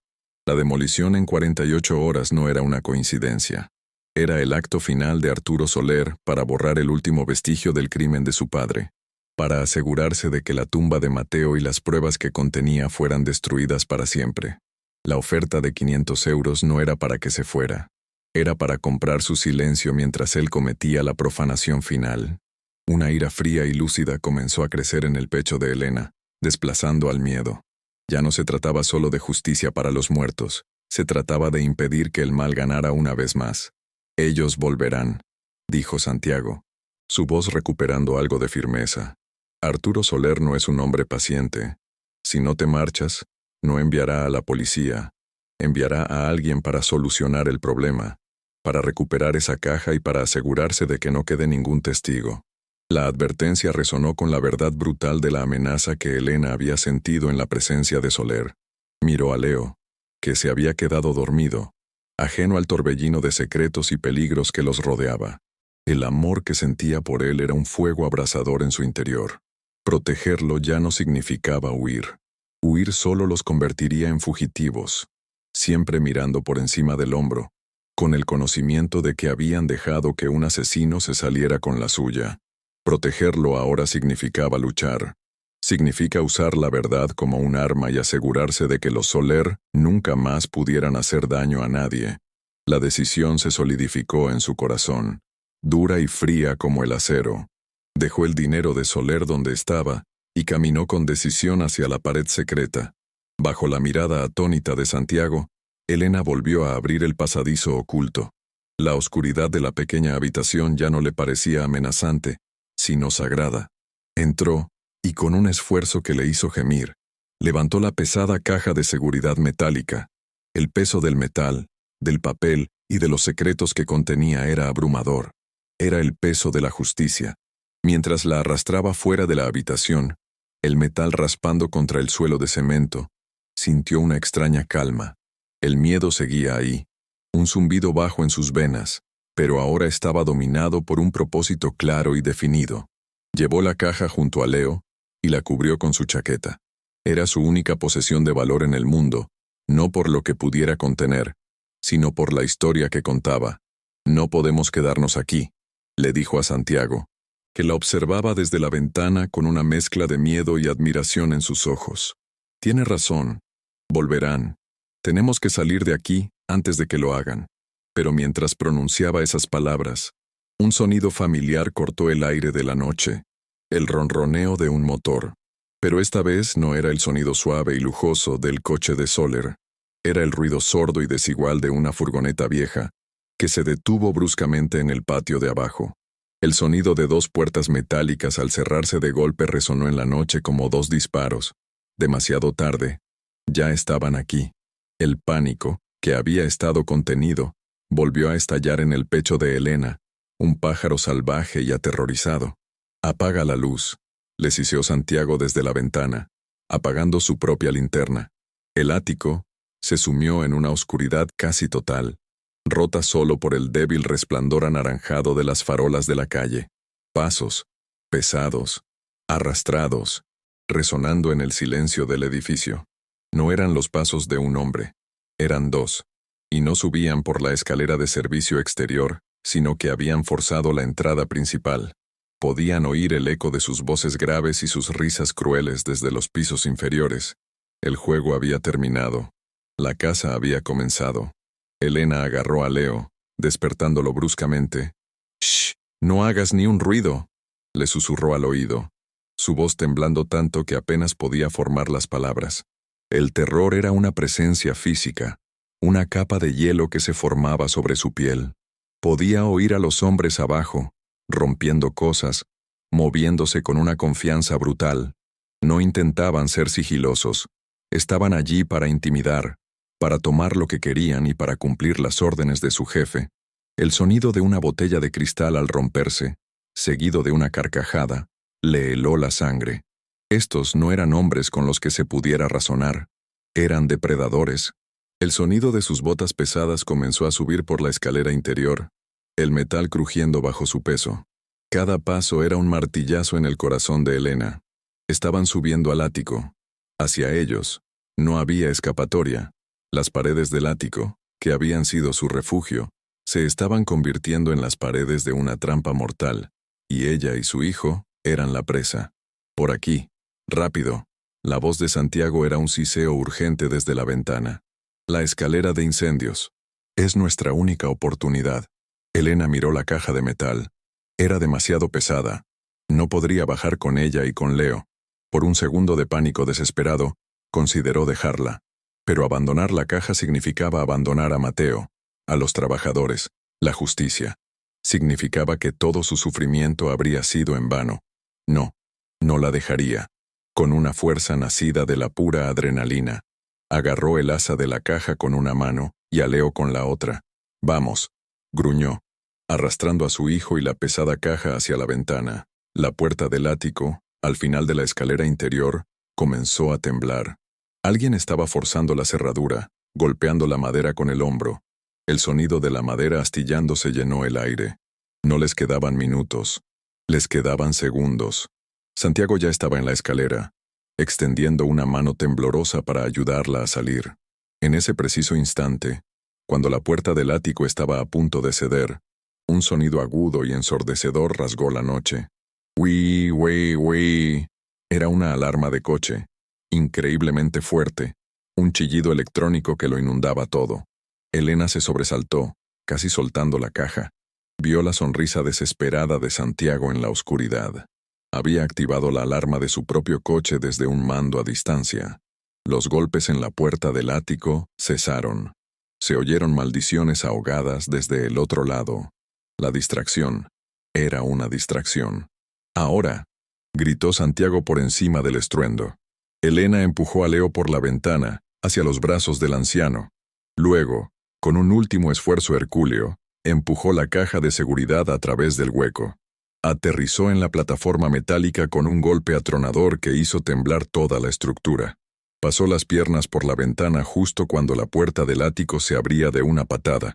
La demolición en 48 horas no era una coincidencia. Era el acto final de Arturo Soler para borrar el último vestigio del crimen de su padre, para asegurarse de que la tumba de Mateo y las pruebas que contenía fueran destruidas para siempre. La oferta de 500 euros no era para que se fuera. Era para comprar su silencio mientras él cometía la profanación final. Una ira fría y lúcida comenzó a crecer en el pecho de Elena, desplazando al miedo. Ya no se trataba solo de justicia para los muertos, se trataba de impedir que el mal ganara una vez más. Ellos volverán, dijo Santiago, su voz recuperando algo de firmeza. Arturo Soler no es un hombre paciente. Si no te marchas, no enviará a la policía, enviará a alguien para solucionar el problema, para recuperar esa caja y para asegurarse de que no quede ningún testigo. La advertencia resonó con la verdad brutal de la amenaza que Elena había sentido en la presencia de Soler. Miró a Leo, que se había quedado dormido, ajeno al torbellino de secretos y peligros que los rodeaba. El amor que sentía por él era un fuego abrasador en su interior. Protegerlo ya no significaba huir. Huir solo los convertiría en fugitivos, siempre mirando por encima del hombro, con el conocimiento de que habían dejado que un asesino se saliera con la suya. Protegerlo ahora significaba luchar. Significa usar la verdad como un arma y asegurarse de que los Soler nunca más pudieran hacer daño a nadie. La decisión se solidificó en su corazón, dura y fría como el acero. Dejó el dinero de Soler donde estaba y caminó con decisión hacia la pared secreta. Bajo la mirada atónita de Santiago, Elena volvió a abrir el pasadizo oculto. La oscuridad de la pequeña habitación ya no le parecía amenazante, sino sagrada. Entró, y con un esfuerzo que le hizo gemir, levantó la pesada caja de seguridad metálica. El peso del metal, del papel y de los secretos que contenía era abrumador. Era el peso de la justicia. Mientras la arrastraba fuera de la habitación, el metal raspando contra el suelo de cemento, sintió una extraña calma. El miedo seguía ahí, un zumbido bajo en sus venas, pero ahora estaba dominado por un propósito claro y definido. Llevó la caja junto a Leo y la cubrió con su chaqueta. Era su única posesión de valor en el mundo, no por lo que pudiera contener, sino por la historia que contaba. «No podemos quedarnos aquí», le dijo a Santiago, que la observaba desde la ventana con una mezcla de miedo y admiración en sus ojos. «Tiene razón. Volverán. Tenemos que salir de aquí antes de que lo hagan». Pero mientras pronunciaba esas palabras, un sonido familiar cortó el aire de la noche, el ronroneo de un motor. Pero esta vez no era el sonido suave y lujoso del coche de Soler, era el ruido sordo y desigual de una furgoneta vieja, que se detuvo bruscamente en el patio de abajo. El sonido de 2 puertas metálicas al cerrarse de golpe resonó en la noche como 2 disparos. Demasiado tarde. Ya estaban aquí. El pánico, que había estado contenido, volvió a estallar en el pecho de Elena, un pájaro salvaje y aterrorizado. «Apaga la luz», le siseó Santiago desde la ventana, apagando su propia linterna. El ático se sumió en una oscuridad casi total, rota solo por el débil resplandor anaranjado de las farolas de la calle. Pasos, pesados, arrastrados, resonando en el silencio del edificio. No eran los pasos de un hombre, eran dos, y no subían por la escalera de servicio exterior, sino que habían forzado la entrada principal. Podían oír el eco de sus voces graves y sus risas crueles desde los pisos inferiores. El juego había terminado. La caza había comenzado. Elena agarró a Leo, despertándolo bruscamente. «¡Shh! No hagas ni un ruido», le susurró al oído, su voz temblando tanto que apenas podía formar las palabras. El terror era una presencia física, una capa de hielo que se formaba sobre su piel. Podía oír a los hombres abajo, rompiendo cosas, moviéndose con una confianza brutal. No intentaban ser sigilosos, estaban allí para intimidar, para tomar lo que querían y para cumplir las órdenes de su jefe. El sonido de una botella de cristal al romperse, seguido de una carcajada, le heló la sangre. Estos no eran hombres con los que se pudiera razonar, eran depredadores. El sonido de sus botas pesadas comenzó a subir por la escalera interior, el metal crujiendo bajo su peso. Cada paso era un martillazo en el corazón de Elena. Estaban subiendo al ático. Hacia ellos. No había escapatoria. Las paredes del ático, que habían sido su refugio, se estaban convirtiendo en las paredes de una trampa mortal, y ella y su hijo eran la presa. Por aquí. Rápido. La voz de Santiago era un siseo urgente desde la ventana. La escalera de incendios. Es nuestra única oportunidad. Elena miró la caja de metal. Era demasiado pesada. No podría bajar con ella y con Leo. Por un segundo de pánico desesperado, consideró dejarla. Pero abandonar la caja significaba abandonar a Mateo, a los trabajadores, la justicia. Significaba que todo su sufrimiento habría sido en vano. No, no la dejaría. Con una fuerza nacida de la pura adrenalina, agarró el asa de la caja con una mano y a Leo con la otra. «Vamos», gruñó, arrastrando a su hijo y la pesada caja hacia la ventana. La puerta del ático, al final de la escalera interior, comenzó a temblar. Alguien estaba forzando la cerradura, golpeando la madera con el hombro. El sonido de la madera astillándose llenó el aire. No les quedaban minutos. Les quedaban segundos. Santiago ya estaba en la escalera, extendiendo una mano temblorosa para ayudarla a salir. En ese preciso instante, cuando la puerta del ático estaba a punto de ceder, un sonido agudo y ensordecedor rasgó la noche. «Uy, uy, uy». Era una alarma de coche, increíblemente fuerte, un chillido electrónico que lo inundaba todo. Elena se sobresaltó, casi soltando la caja. Vio la sonrisa desesperada de Santiago en la oscuridad. Había activado la alarma de su propio coche desde un mando a distancia. Los golpes en la puerta del ático cesaron. Se oyeron maldiciones ahogadas desde el otro lado. La distracción. Era una distracción. «Ahora», gritó Santiago por encima del estruendo. Elena empujó a Leo por la ventana, hacia los brazos del anciano. Luego, con un último esfuerzo hercúleo, empujó la caja de seguridad a través del hueco. Aterrizó en la plataforma metálica con un golpe atronador que hizo temblar toda la estructura. Pasó las piernas por la ventana justo cuando la puerta del ático se abría de una patada,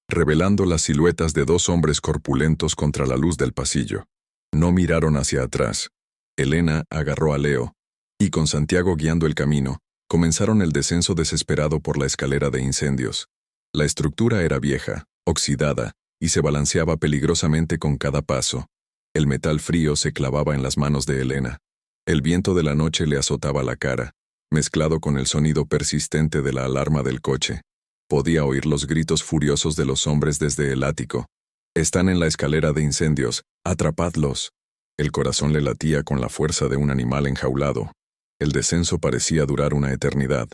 revelando las siluetas de dos hombres corpulentos contra la luz del pasillo. No miraron hacia atrás. Elena agarró a Leo, y con Santiago guiando el camino, comenzaron el descenso desesperado por la escalera de incendios. La estructura era vieja, oxidada, y se balanceaba peligrosamente con cada paso. El metal frío se clavaba en las manos de Elena. El viento de la noche le azotaba la cara, mezclado con el sonido persistente de la alarma del coche. Podía oír los gritos furiosos de los hombres desde el ático. «Están en la escalera de incendios, atrapadlos». El corazón le latía con la fuerza de un animal enjaulado. El descenso parecía durar una eternidad.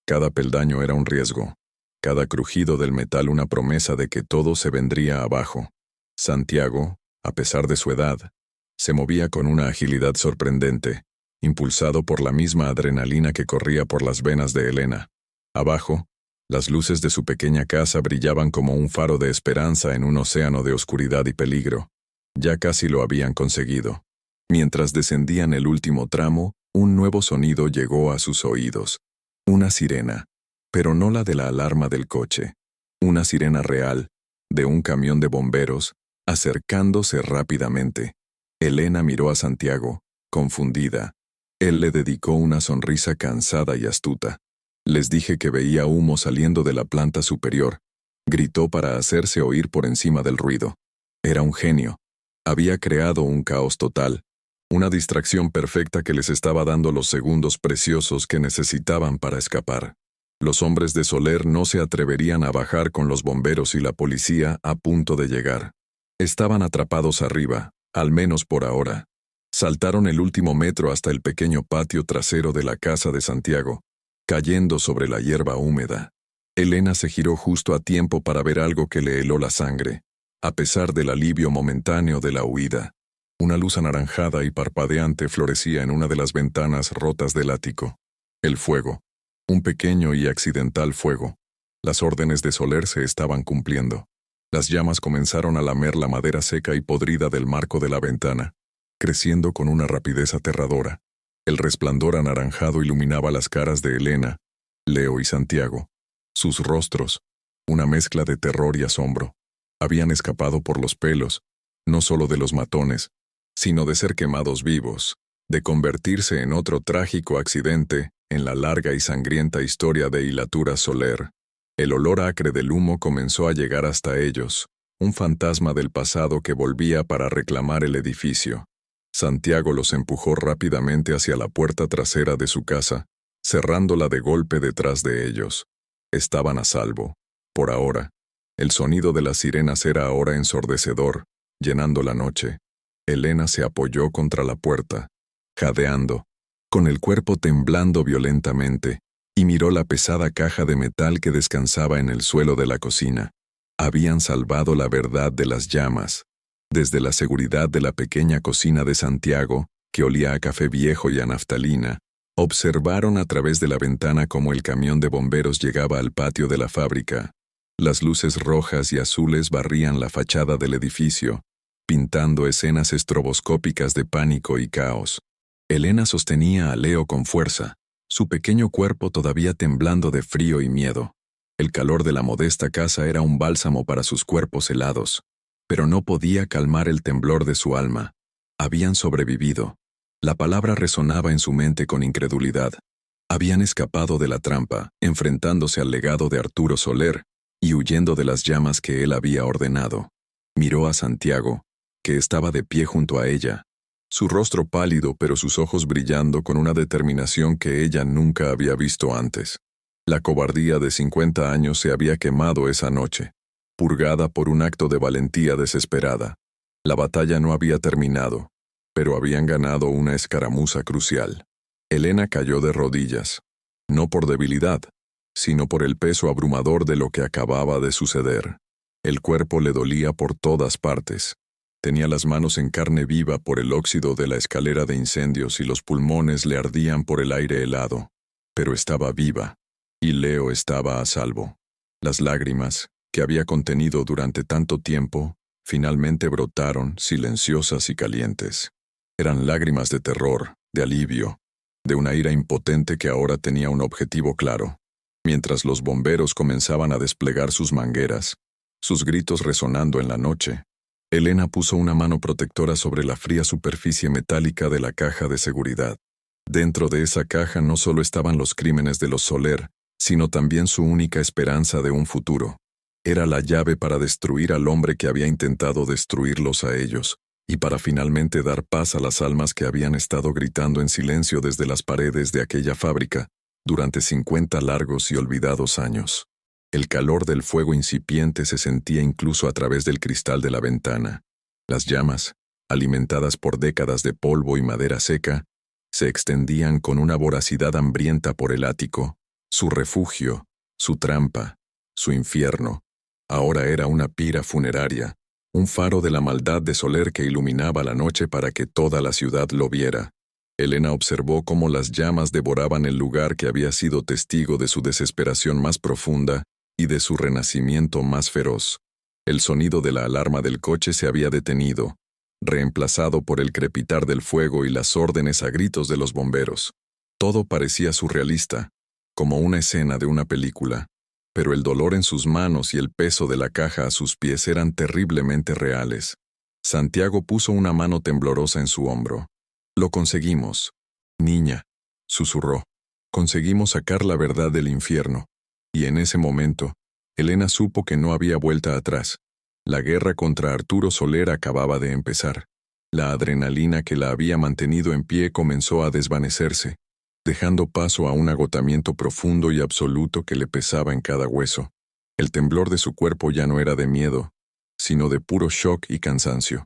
Cada peldaño era un riesgo. Cada crujido del metal una promesa de que todo se vendría abajo. Santiago, a pesar de su edad, se movía con una agilidad sorprendente, impulsado por la misma adrenalina que corría por las venas de Elena. Abajo, las luces de su pequeña casa brillaban como un faro de esperanza en un océano de oscuridad y peligro. Ya casi lo habían conseguido. Mientras descendían el último tramo, un nuevo sonido llegó a sus oídos. Una sirena, pero no la de la alarma del coche. Una sirena real, de un camión de bomberos, acercándose rápidamente. Elena miró a Santiago, confundida. Él le dedicó una sonrisa cansada y astuta. Les dije que veía humo saliendo de la planta superior. Gritó para hacerse oír por encima del ruido. Era un genio. Había creado un caos total, una distracción perfecta que les estaba dando los segundos preciosos que necesitaban para escapar. Los hombres de Soler no se atreverían a bajar con los bomberos y la policía a punto de llegar. Estaban atrapados arriba, al menos por ahora. Saltaron el último metro hasta el pequeño patio trasero de la casa de Santiago, cayendo sobre la hierba húmeda. Elena se giró justo a tiempo para ver algo que le heló la sangre, a pesar del alivio momentáneo de la huida. Una luz anaranjada y parpadeante florecía en una de las ventanas rotas del ático. El fuego. Un pequeño y accidental fuego. Las órdenes de Soler se estaban cumpliendo. Las llamas comenzaron a lamer la madera seca y podrida del marco de la ventana, creciendo con una rapidez aterradora. El resplandor anaranjado iluminaba las caras de Elena, Leo y Santiago. Sus rostros, una mezcla de terror y asombro, habían escapado por los pelos, no solo de los matones, sino de ser quemados vivos, de convertirse en otro trágico accidente en la larga y sangrienta historia de Hilatura Soler. El olor acre del humo comenzó a llegar hasta ellos, un fantasma del pasado que volvía para reclamar el edificio. Santiago los empujó rápidamente hacia la puerta trasera de su casa, cerrándola de golpe detrás de ellos. Estaban a salvo, por ahora. El sonido de las sirenas era ahora ensordecedor, llenando la noche. Elena se apoyó contra la puerta, jadeando, con el cuerpo temblando violentamente, y miró la pesada caja de metal que descansaba en el suelo de la cocina. Habían salvado la verdad de las llamas. Desde la seguridad de la pequeña cocina de Santiago, que olía a café viejo y a naftalina, observaron a través de la ventana cómo el camión de bomberos llegaba al patio de la fábrica. Las luces rojas y azules barrían la fachada del edificio, pintando escenas estroboscópicas de pánico y caos. Elena sostenía a Leo con fuerza, su pequeño cuerpo todavía temblando de frío y miedo. El calor de la modesta casa era un bálsamo para sus cuerpos helados, pero no podía calmar el temblor de su alma. Habían sobrevivido. La palabra resonaba en su mente con incredulidad. Habían escapado de la trampa, enfrentándose al legado de Arturo Soler y huyendo de las llamas que él había ordenado. Miró a Santiago, que estaba de pie junto a ella, su rostro pálido pero sus ojos brillando con una determinación que ella nunca había visto antes. La cobardía de 50 años se había quemado esa noche, purgada por un acto de valentía desesperada. La batalla no había terminado, pero habían ganado una escaramuza crucial. Elena cayó de rodillas, no por debilidad, sino por el peso abrumador de lo que acababa de suceder. El cuerpo le dolía por todas partes. Tenía las manos en carne viva por el óxido de la escalera de incendios y los pulmones le ardían por el aire helado. Pero estaba viva, y Leo estaba a salvo. Las lágrimas, que había contenido durante tanto tiempo, finalmente brotaron silenciosas y calientes. Eran lágrimas de terror, de alivio, de una ira impotente que ahora tenía un objetivo claro. Mientras los bomberos comenzaban a desplegar sus mangueras, sus gritos resonando en la noche, Elena puso una mano protectora sobre la fría superficie metálica de la caja de seguridad. Dentro de esa caja no solo estaban los crímenes de los Soler, sino también su única esperanza de un futuro. Era la llave para destruir al hombre que había intentado destruirlos a ellos, y para finalmente dar paz a las almas que habían estado gritando en silencio desde las paredes de aquella fábrica durante 50 largos y olvidados años. El calor del fuego incipiente se sentía incluso a través del cristal de la ventana. Las llamas, alimentadas por décadas de polvo y madera seca, se extendían con una voracidad hambrienta por el ático. Su refugio, su trampa, su infierno, ahora era una pira funeraria, un faro de la maldad de Soler que iluminaba la noche para que toda la ciudad lo viera. Elena observó cómo las llamas devoraban el lugar que había sido testigo de su desesperación más profunda y de su renacimiento más feroz. El sonido de la alarma del coche se había detenido, reemplazado por el crepitar del fuego y las órdenes a gritos de los bomberos. Todo parecía surrealista, como una escena de una película, pero el dolor en sus manos y el peso de la caja a sus pies eran terriblemente reales. Santiago puso una mano temblorosa en su hombro. «Lo conseguimos, niña», susurró. Conseguimos sacar la verdad del infierno. Y en ese momento, Elena supo que no había vuelta atrás. La guerra contra Arturo Soler acababa de empezar. La adrenalina que la había mantenido en pie comenzó a desvanecerse, dejando paso a un agotamiento profundo y absoluto que le pesaba en cada hueso. El temblor de su cuerpo ya no era de miedo, sino de puro shock y cansancio.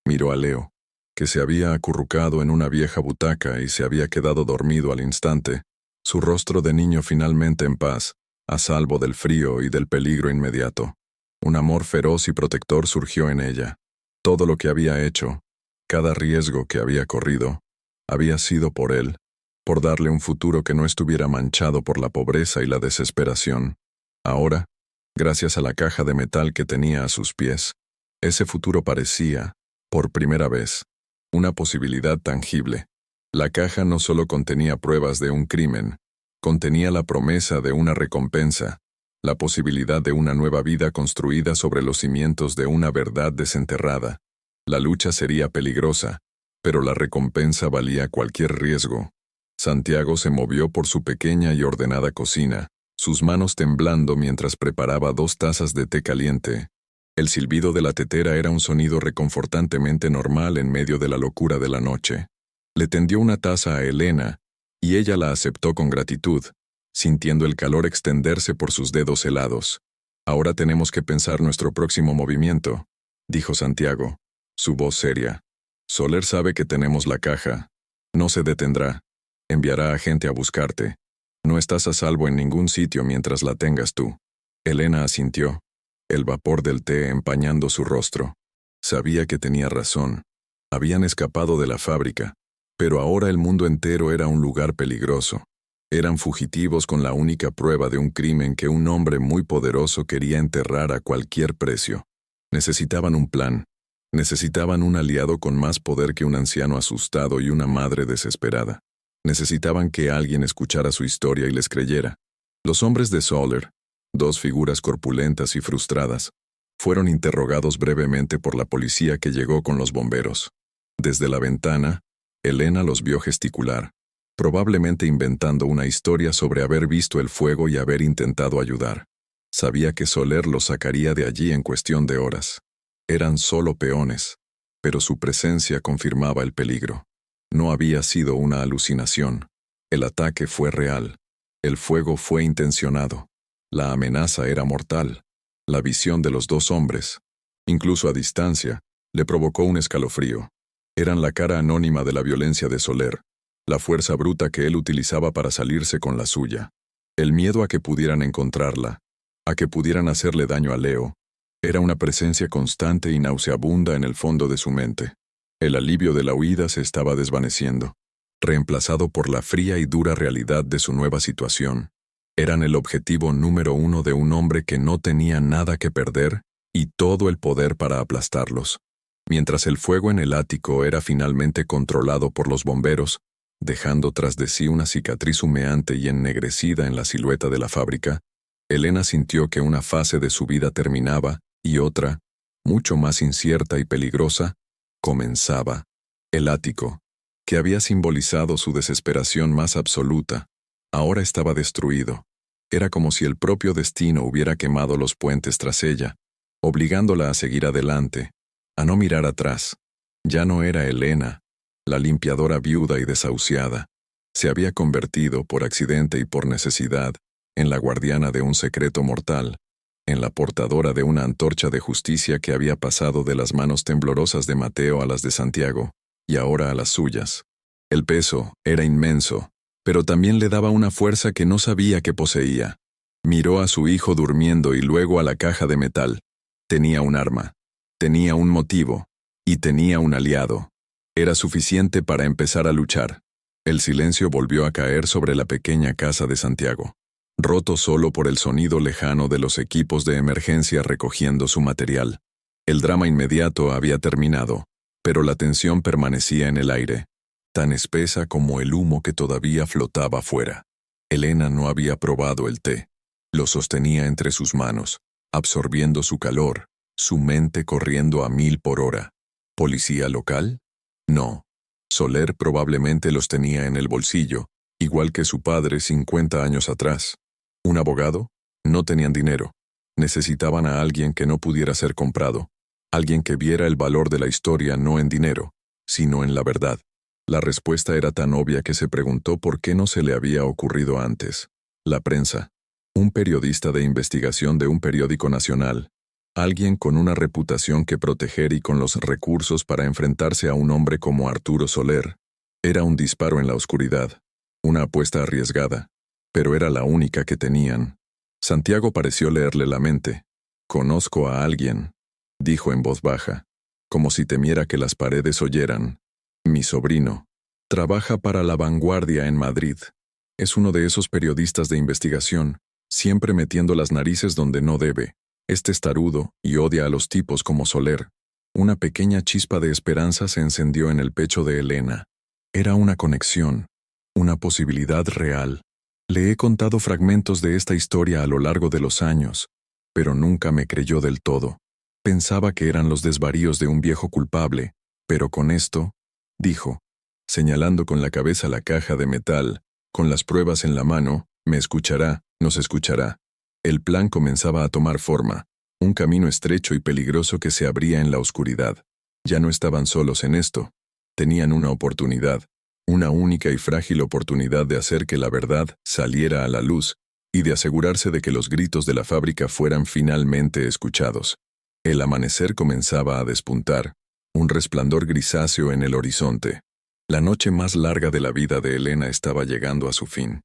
Miró a Leo, que se había acurrucado en una vieja butaca y se había quedado dormido al instante, su rostro de niño finalmente en paz, a salvo del frío y del peligro inmediato. Un amor feroz y protector surgió en ella. Todo lo que había hecho, cada riesgo que había corrido, había sido por él, por darle un futuro que no estuviera manchado por la pobreza y la desesperación. Ahora, gracias a la caja de metal que tenía a sus pies, ese futuro parecía, por primera vez, una posibilidad tangible. La caja no solo contenía pruebas de un crimen, contenía la promesa de una recompensa, la posibilidad de una nueva vida construida sobre los cimientos de una verdad desenterrada. La lucha sería peligrosa, pero la recompensa valía cualquier riesgo. Santiago se movió por su pequeña y ordenada cocina, sus manos temblando mientras preparaba 2 tazas de té caliente. El silbido de la tetera era un sonido reconfortantemente normal en medio de la locura de la noche. Le tendió una taza a Elena, y ella la aceptó con gratitud, sintiendo el calor extenderse por sus dedos helados. «Ahora tenemos que pensar nuestro próximo movimiento», dijo Santiago, su voz seria. «Soler sabe que tenemos la caja. No se detendrá. Enviará a gente a buscarte. No estás a salvo en ningún sitio mientras la tengas tú». Elena asintió, el vapor del té empañando su rostro. Sabía que tenía razón. Habían escapado de la fábrica, pero ahora el mundo entero era un lugar peligroso. Eran fugitivos con la única prueba de un crimen que un hombre muy poderoso quería enterrar a cualquier precio. Necesitaban un plan. Necesitaban un aliado con más poder que un anciano asustado y una madre desesperada. Necesitaban que alguien escuchara su historia y les creyera. Los hombres de Soler, 2 figuras corpulentas y frustradas, fueron interrogados brevemente por la policía que llegó con los bomberos. Desde la ventana, Elena los vio gesticular, probablemente inventando una historia sobre haber visto el fuego y haber intentado ayudar. Sabía que Soler los sacaría de allí en cuestión de horas. Eran solo peones, pero su presencia confirmaba el peligro. No había sido una alucinación. El ataque fue real. El fuego fue intencionado. La amenaza era mortal. La visión de los 2 hombres, incluso a distancia, le provocó un escalofrío. Eran la cara anónima de la violencia de Soler, la fuerza bruta que él utilizaba para salirse con la suya. El miedo a que pudieran encontrarla, a que pudieran hacerle daño a Leo, era una presencia constante y nauseabunda en el fondo de su mente. El alivio de la huida se estaba desvaneciendo, reemplazado por la fría y dura realidad de su nueva situación. Eran el objetivo número 1 de un hombre que no tenía nada que perder y todo el poder para aplastarlos. Mientras el fuego en el ático era finalmente controlado por los bomberos, dejando tras de sí una cicatriz humeante y ennegrecida en la silueta de la fábrica, Elena sintió que una fase de su vida terminaba y otra, mucho más incierta y peligrosa, comenzaba. El ático, que había simbolizado su desesperación más absoluta, ahora estaba destruido. Era como si el propio destino hubiera quemado los puentes tras ella, obligándola a seguir adelante, a no mirar atrás. Ya no era Elena, la limpiadora viuda y desahuciada. Se había convertido, por accidente y por necesidad, en la guardiana de un secreto mortal, en la portadora de una antorcha de justicia que había pasado de las manos temblorosas de Mateo a las de Santiago, y ahora a las suyas. El peso era inmenso, pero también le daba una fuerza que no sabía que poseía. Miró a su hijo durmiendo y luego a la caja de metal. Tenía un arma, tenía un motivo, y tenía un aliado. Era suficiente para empezar a luchar. El silencio volvió a caer sobre la pequeña casa de Santiago, roto solo por el sonido lejano de los equipos de emergencia recogiendo su material. El drama inmediato había terminado, pero la tensión permanecía en el aire, tan espesa como el humo que todavía flotaba fuera. Elena no había probado el té. Lo sostenía entre sus manos, absorbiendo su calor, su mente corriendo a 1000 por hora. ¿Policía local? No. Soler probablemente los tenía en el bolsillo, igual que su padre 50 años atrás. ¿Un abogado? No tenían dinero. Necesitaban a alguien que no pudiera ser comprado, alguien que viera el valor de la historia no en dinero, sino en la verdad. La respuesta era tan obvia que se preguntó por qué no se le había ocurrido antes. La prensa. Un periodista de investigación de un periódico nacional. Alguien con una reputación que proteger y con los recursos para enfrentarse a un hombre como Arturo Soler. Era un disparo en la oscuridad. Una apuesta arriesgada. Pero era la única que tenían. Santiago pareció leerle la mente. «Conozco a alguien», dijo en voz baja, como si temiera que las paredes oyeran. «Mi sobrino. Trabaja para La Vanguardia en Madrid. Es uno de esos periodistas de investigación, siempre metiendo las narices donde no debe. Es testarudo y odia a los tipos como Soler». Una pequeña chispa de esperanza se encendió en el pecho de Elena. Era una conexión, una posibilidad real. Le he contado fragmentos de esta historia a lo largo de los años, pero nunca me creyó del todo. Pensaba que eran los desvaríos de un viejo culpable, pero con esto, dijo, señalando con la cabeza la caja de metal, con las pruebas en la mano, me escuchará, nos escuchará. El plan comenzaba a tomar forma, un camino estrecho y peligroso que se abría en la oscuridad. Ya no estaban solos en esto. Tenían una oportunidad. Una única y frágil oportunidad de hacer que la verdad saliera a la luz y de asegurarse de que los gritos de la fábrica fueran finalmente escuchados. El amanecer comenzaba a despuntar, un resplandor grisáceo en el horizonte. La noche más larga de la vida de Elena estaba llegando a su fin.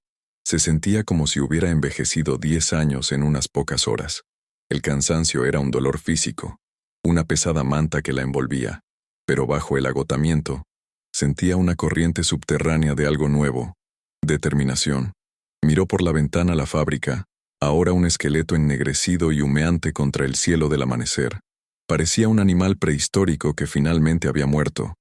Se sentía como si hubiera envejecido 10 años en unas pocas horas. El cansancio era un dolor físico, una pesada manta que la envolvía, pero bajo el agotamiento, sentía una corriente subterránea de algo nuevo, determinación. Miró por la ventana la fábrica, ahora un esqueleto ennegrecido y humeante contra el cielo del amanecer. Parecía un animal prehistórico que finalmente había muerto.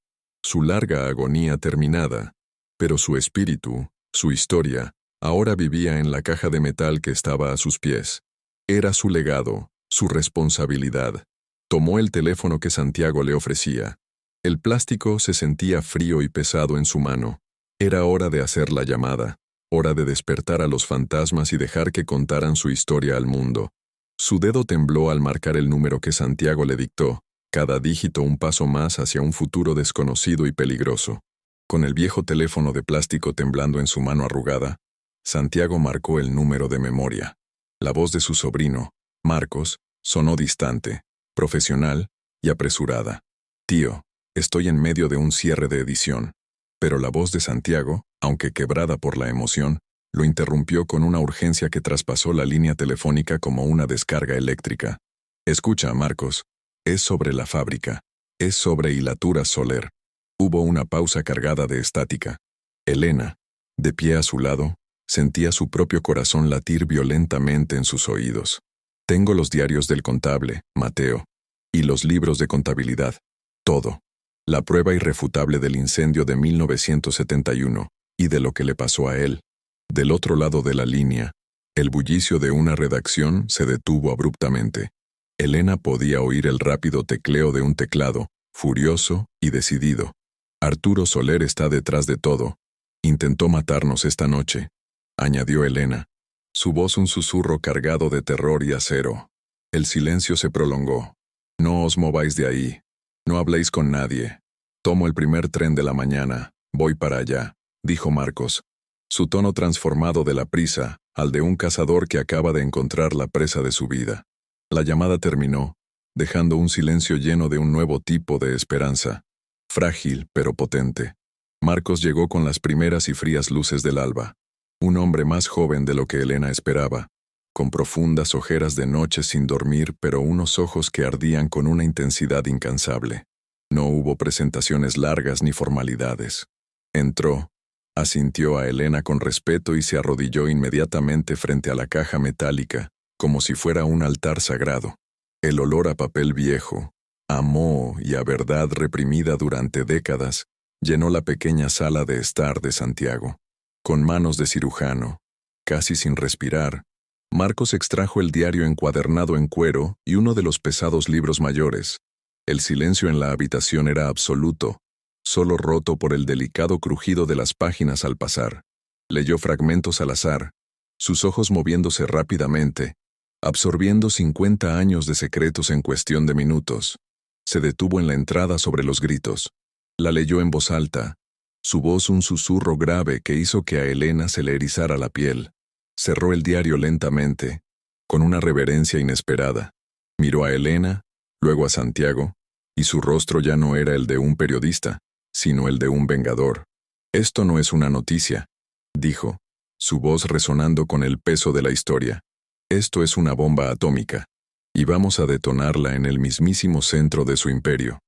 Su larga agonía terminada, pero su espíritu, su historia, ahora vivía en la caja de metal que estaba a sus pies. Era su legado, su responsabilidad. Tomó el teléfono que Santiago le ofrecía. El plástico se sentía frío y pesado en su mano. Era hora de hacer la llamada, hora de despertar a los fantasmas y dejar que contaran su historia al mundo. Su dedo tembló al marcar el número que Santiago le dictó, cada dígito un paso más hacia un futuro desconocido y peligroso. Con el viejo teléfono de plástico temblando en su mano arrugada, Santiago marcó el número de memoria. La voz de su sobrino, Marcos, sonó distante, profesional y apresurada. «Tío, estoy en medio de un cierre de edición». Pero la voz de Santiago, aunque quebrada por la emoción, lo interrumpió con una urgencia que traspasó la línea telefónica como una descarga eléctrica. «Escucha, Marcos. Es sobre la fábrica. Es sobre Hilaturas Soler». Hubo una pausa cargada de estática. Elena, de pie a su lado, sentía su propio corazón latir violentamente en sus oídos. «Tengo los diarios del contable, Mateo, y los libros de contabilidad. Todo. La prueba irrefutable del incendio de 1971 y de lo que le pasó a él». Del otro lado de la línea, el bullicio de una redacción se detuvo abruptamente. Elena podía oír el rápido tecleo de un teclado, furioso y decidido. «Arturo Soler está detrás de todo. Intentó matarnos esta noche», añadió Elena, su voz un susurro cargado de terror y acero. El silencio se prolongó. «No os mováis de ahí. No habléis con nadie. Tomo el primer tren de la mañana. Voy para allá», dijo Marcos, su tono transformado de la prisa al de un cazador que acaba de encontrar la presa de su vida. La llamada terminó, dejando un silencio lleno de un nuevo tipo de esperanza, frágil pero potente. Marcos llegó con las primeras y frías luces del alba, un hombre más joven de lo que Elena esperaba, con profundas ojeras de noche sin dormir, pero unos ojos que ardían con una intensidad incansable. No hubo presentaciones largas ni formalidades. Entró, asintió a Elena con respeto y se arrodilló inmediatamente frente a la caja metálica, como si fuera un altar sagrado. El olor a papel viejo, a moho y a verdad reprimida durante décadas, llenó la pequeña sala de estar de Santiago. Con manos de cirujano, casi sin respirar, Marcos extrajo el diario encuadernado en cuero y uno de los pesados libros mayores. El silencio en la habitación era absoluto, solo roto por el delicado crujido de las páginas al pasar. Leyó fragmentos al azar, sus ojos moviéndose rápidamente, absorbiendo 50 años de secretos en cuestión de minutos. Se detuvo en la entrada sobre los gritos. La leyó en voz alta, su voz un susurro grave que hizo que a Elena se le erizara la piel. Cerró el diario lentamente, con una reverencia inesperada. Miró a Elena, luego a Santiago, y su rostro ya no era el de un periodista, sino el de un vengador. «Esto no es una noticia», dijo, su voz resonando con el peso de la historia. «Esto es una bomba atómica, y vamos a detonarla en el mismísimo centro de su imperio».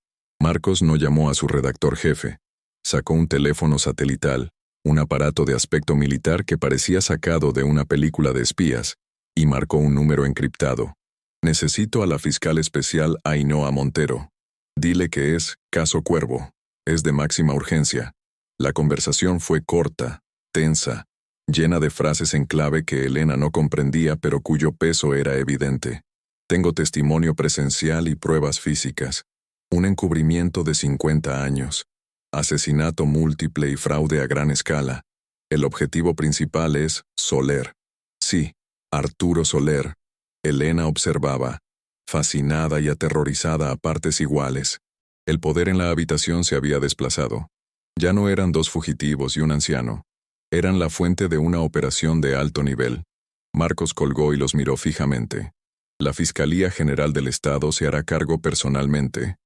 Marcos no llamó a su redactor jefe. Sacó un teléfono satelital, un aparato de aspecto militar que parecía sacado de una película de espías, y marcó un número encriptado. «Necesito a la fiscal especial Ainhoa Montero. Dile que es caso Cuervo. Es de máxima urgencia». La conversación fue corta, tensa, llena de frases en clave que Elena no comprendía pero cuyo peso era evidente. «Tengo testimonio presencial y pruebas físicas. Un encubrimiento de 50 años. Asesinato múltiple y fraude a gran escala. El objetivo principal es Soler». «Sí, Arturo Soler». Elena observaba, fascinada y aterrorizada a partes iguales. El poder en la habitación se había desplazado. Ya no eran dos fugitivos y un anciano. Eran la fuente de una operación de alto nivel. Marcos colgó y los miró fijamente. «La Fiscalía General del Estado se hará cargo personalmente.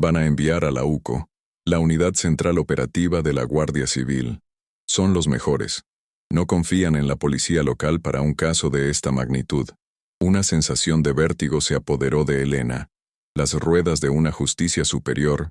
Van a enviar a la UCO, la Unidad Central Operativa de la Guardia Civil. Son los mejores. No confían en la policía local para un caso de esta magnitud». Una sensación de vértigo se apoderó de Elena. Las ruedas de una justicia superior,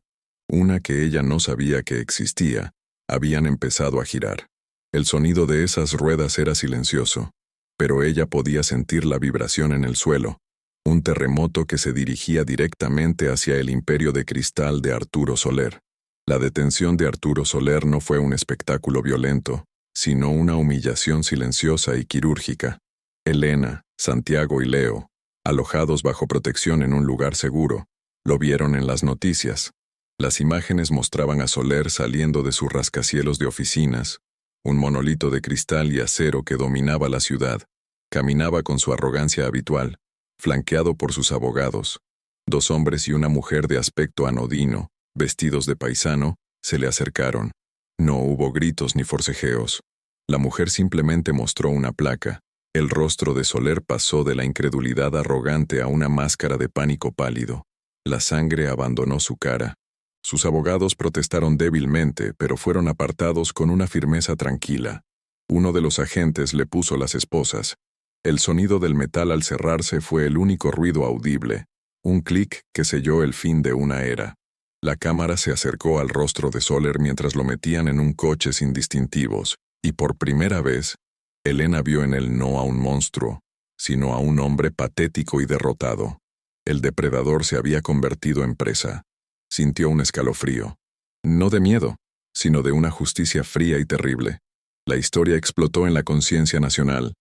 una que ella no sabía que existía, habían empezado a girar. El sonido de esas ruedas era silencioso, pero ella podía sentir la vibración en el suelo, un terremoto que se dirigía directamente hacia el imperio de cristal de Arturo Soler. La detención de Arturo Soler no fue un espectáculo violento, sino una humillación silenciosa y quirúrgica. Elena, Santiago y Leo, alojados bajo protección en un lugar seguro, lo vieron en las noticias. Las imágenes mostraban a Soler saliendo de sus rascacielos de oficinas, un monolito de cristal y acero que dominaba la ciudad. Caminaba con su arrogancia habitual, flanqueado por sus abogados. Dos hombres y una mujer de aspecto anodino, vestidos de paisano, se le acercaron. No hubo gritos ni forcejeos. La mujer simplemente mostró una placa. El rostro de Soler pasó de la incredulidad arrogante a una máscara de pánico pálido. La sangre abandonó su cara. Sus abogados protestaron débilmente, pero fueron apartados con una firmeza tranquila. Uno de los agentes le puso las esposas. El sonido del metal al cerrarse fue el único ruido audible, un clic que selló el fin de una era. La cámara se acercó al rostro de Soler mientras lo metían en un coche sin distintivos, y por primera vez, Elena vio en él no a un monstruo, sino a un hombre patético y derrotado. El depredador se había convertido en presa. Sintió un escalofrío. No de miedo, sino de una justicia fría y terrible. La historia explotó en la conciencia nacional.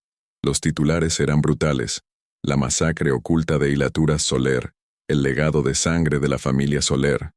Los titulares eran brutales. La masacre oculta de Hilaturas Soler, el legado de sangre de la familia Soler.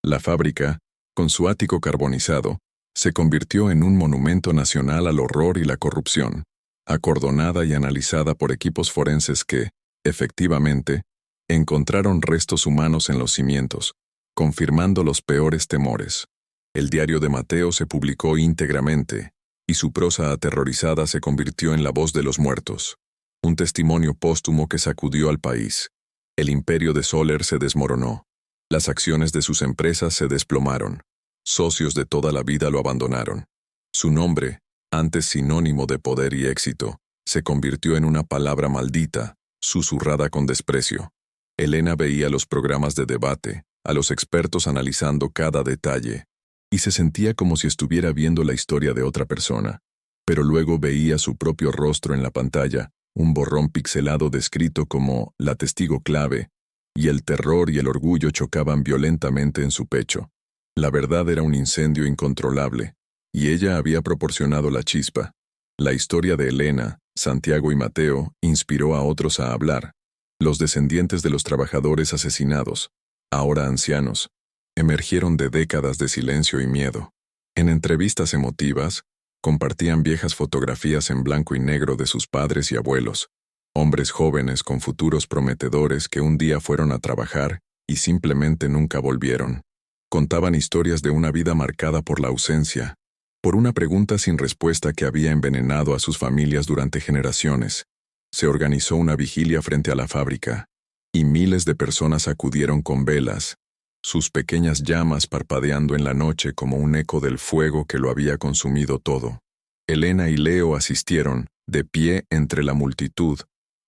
La fábrica, con su ático carbonizado, se convirtió en un monumento nacional al horror y la corrupción, acordonada y analizada por equipos forenses que, efectivamente, encontraron restos humanos en los cimientos, confirmando los peores temores. El diario de Mateo se publicó íntegramente, y su prosa aterrorizada se convirtió en la voz de los muertos. Un testimonio póstumo que sacudió al país. El imperio de Soler se desmoronó. Las acciones de sus empresas se desplomaron. Socios de toda la vida lo abandonaron. Su nombre, antes sinónimo de poder y éxito, se convirtió en una palabra maldita, susurrada con desprecio. Elena veía los programas de debate, a los expertos analizando cada detalle, y se sentía como si estuviera viendo la historia de otra persona. Pero luego veía su propio rostro en la pantalla, un borrón pixelado descrito como la testigo clave, y el terror y el orgullo chocaban violentamente en su pecho. La verdad era un incendio incontrolable, y ella había proporcionado la chispa. La historia de Elena, Santiago y Mateo inspiró a otros a hablar. Los descendientes de los trabajadores asesinados, ahora ancianos, emergieron de décadas de silencio y miedo. En entrevistas emotivas, Compartían viejas fotografías en blanco y negro de sus padres y abuelos, hombres jóvenes con futuros prometedores que un día fueron a trabajar y simplemente nunca volvieron. Contaban historias de una vida marcada por la ausencia, por una pregunta sin respuesta que había envenenado a sus familias durante generaciones. Se organizó una vigilia frente a la fábrica, y miles de personas acudieron con velas, sus pequeñas llamas parpadeando en la noche como un eco del fuego que lo había consumido todo. Elena y Leo asistieron, de pie entre la multitud,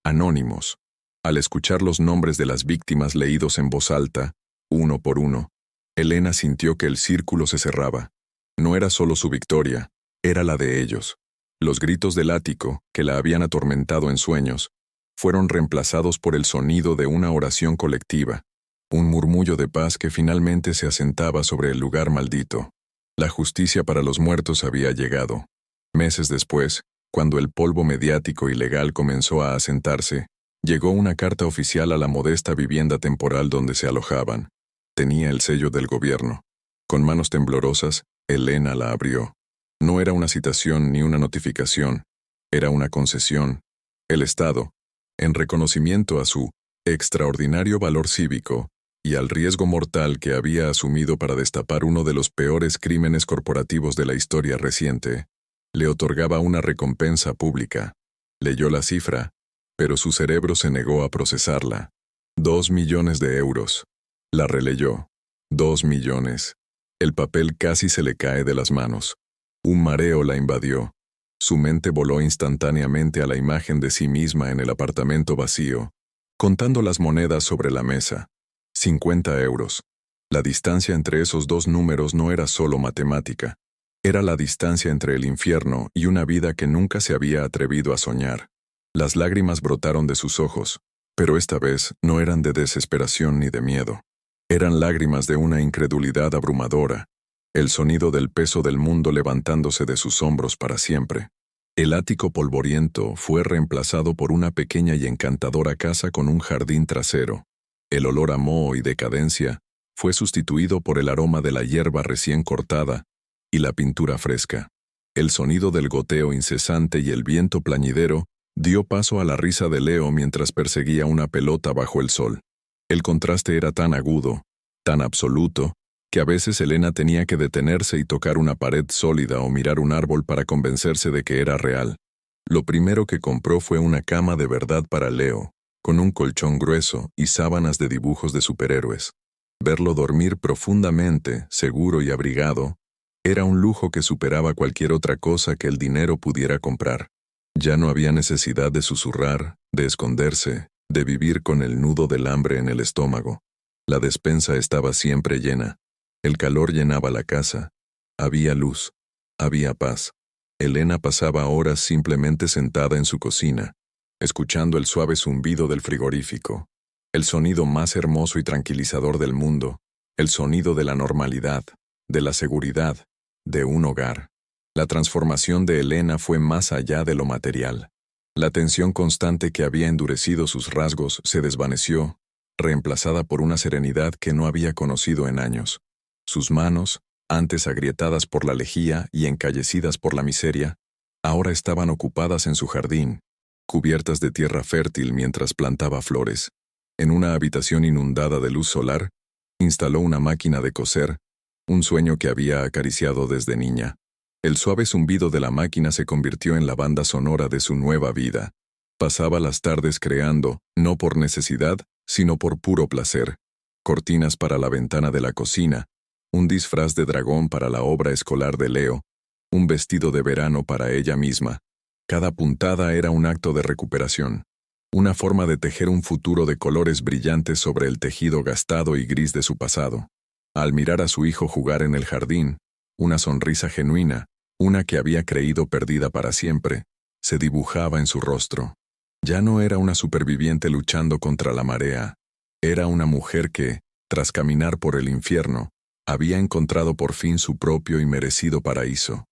anónimos. Al escuchar los nombres de las víctimas leídos en voz alta, uno por uno, Elena sintió que el círculo se cerraba. No era solo su victoria, era la de ellos. Los gritos del ático, que la habían atormentado en sueños, fueron reemplazados por el sonido de una oración colectiva, un murmullo de paz que finalmente se asentaba sobre el lugar maldito. La justicia para los muertos había llegado. Meses después, cuando el polvo mediático y legal comenzó a asentarse, llegó una carta oficial a la modesta vivienda temporal donde se alojaban. Tenía el sello del gobierno. Con manos temblorosas, Elena la abrió. No era una citación ni una notificación, era una concesión. El Estado, en reconocimiento a su extraordinario valor cívico y al riesgo mortal que había asumido para destapar uno de los peores crímenes corporativos de la historia reciente, le otorgaba una recompensa pública. Leyó la cifra, pero su cerebro se negó a procesarla. 2 millones de euros. La releyó. 2 millones. El papel casi se le cae de las manos. Un mareo la invadió. Su mente voló instantáneamente a la imagen de sí misma en el apartamento vacío, contando las monedas sobre la mesa. 50 euros. La distancia entre esos dos números no era solo matemática. Era la distancia entre el infierno y una vida que nunca se había atrevido a soñar. Las lágrimas brotaron de sus ojos, pero esta vez no eran de desesperación ni de miedo. Eran lágrimas de una incredulidad abrumadora, el sonido del peso del mundo levantándose de sus hombros para siempre. El ático polvoriento fue reemplazado por una pequeña y encantadora casa con un jardín trasero. El olor a moho y decadencia fue sustituido por el aroma de la hierba recién cortada y la pintura fresca. El sonido del goteo incesante y el viento plañidero dio paso a la risa de Leo mientras perseguía una pelota bajo el sol. El contraste era tan agudo, tan absoluto, que a veces Elena tenía que detenerse y tocar una pared sólida o mirar un árbol para convencerse de que era real. Lo primero que compró fue una cama de verdad para Leo, con un colchón grueso y sábanas de dibujos de superhéroes. Verlo dormir profundamente, seguro y abrigado, era un lujo que superaba cualquier otra cosa que el dinero pudiera comprar. Ya no había necesidad de susurrar, de esconderse, de vivir con el nudo del hambre en el estómago. La despensa estaba siempre llena. El calor llenaba la casa. Había luz. Había paz. Elena pasaba horas simplemente sentada en su cocina, escuchando el suave zumbido del frigorífico, el sonido más hermoso y tranquilizador del mundo, el sonido de la normalidad, de la seguridad, de un hogar. La transformación de Elena fue más allá de lo material. La tensión constante que había endurecido sus rasgos se desvaneció, reemplazada por una serenidad que no había conocido en años. Sus manos, antes agrietadas por la lejía y encallecidas por la miseria, ahora estaban ocupadas en su jardín, cubiertas de tierra fértil mientras plantaba flores. En una habitación inundada de luz solar, instaló una máquina de coser, un sueño que había acariciado desde niña. El suave zumbido de la máquina se convirtió en la banda sonora de su nueva vida. Pasaba las tardes creando, no por necesidad, sino por puro placer. Cortinas para la ventana de la cocina, un disfraz de dragón para la obra escolar de Leo, un vestido de verano para ella misma. Cada puntada era un acto de recuperación, una forma de tejer un futuro de colores brillantes sobre el tejido gastado y gris de su pasado. Al mirar a su hijo jugar en el jardín, una sonrisa genuina, una que había creído perdida para siempre, se dibujaba en su rostro. Ya no era una superviviente luchando contra la marea, era una mujer que, tras caminar por el infierno, había encontrado por fin su propio y merecido paraíso.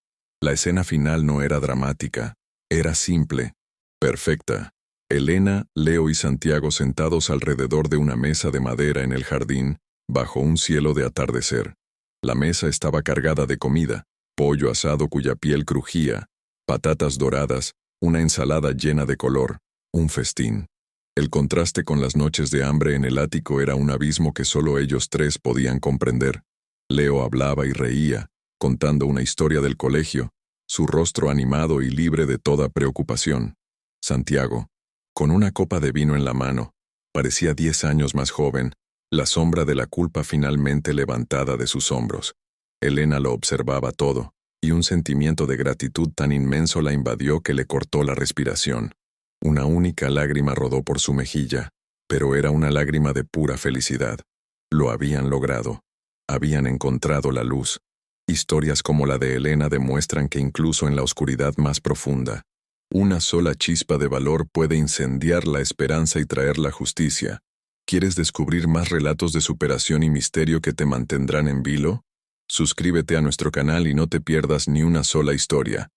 La escena final no era dramática, era simple, perfecta. Elena, Leo y Santiago sentados alrededor de una mesa de madera en el jardín, bajo un cielo de atardecer. La mesa estaba cargada de comida, pollo asado cuya piel crujía, patatas doradas, una ensalada llena de color, un festín. El contraste con las noches de hambre en el ático era un abismo que solo ellos tres podían comprender. Leo hablaba y reía, contando una historia del colegio, su rostro animado y libre de toda preocupación. Santiago, con una copa de vino en la mano, parecía 10 años más joven, la sombra de la culpa finalmente levantada de sus hombros. Elena lo observaba todo, y un sentimiento de gratitud tan inmenso la invadió que le cortó la respiración. Una única lágrima rodó por su mejilla, pero era una lágrima de pura felicidad. Lo habían logrado. Habían encontrado la luz. Historias como la de Elena demuestran que incluso en la oscuridad más profunda, una sola chispa de valor puede incendiar la esperanza y traer la justicia. ¿Quieres descubrir más relatos de superación y misterio que te mantendrán en vilo? Suscríbete a nuestro canal y no te pierdas ni una sola historia.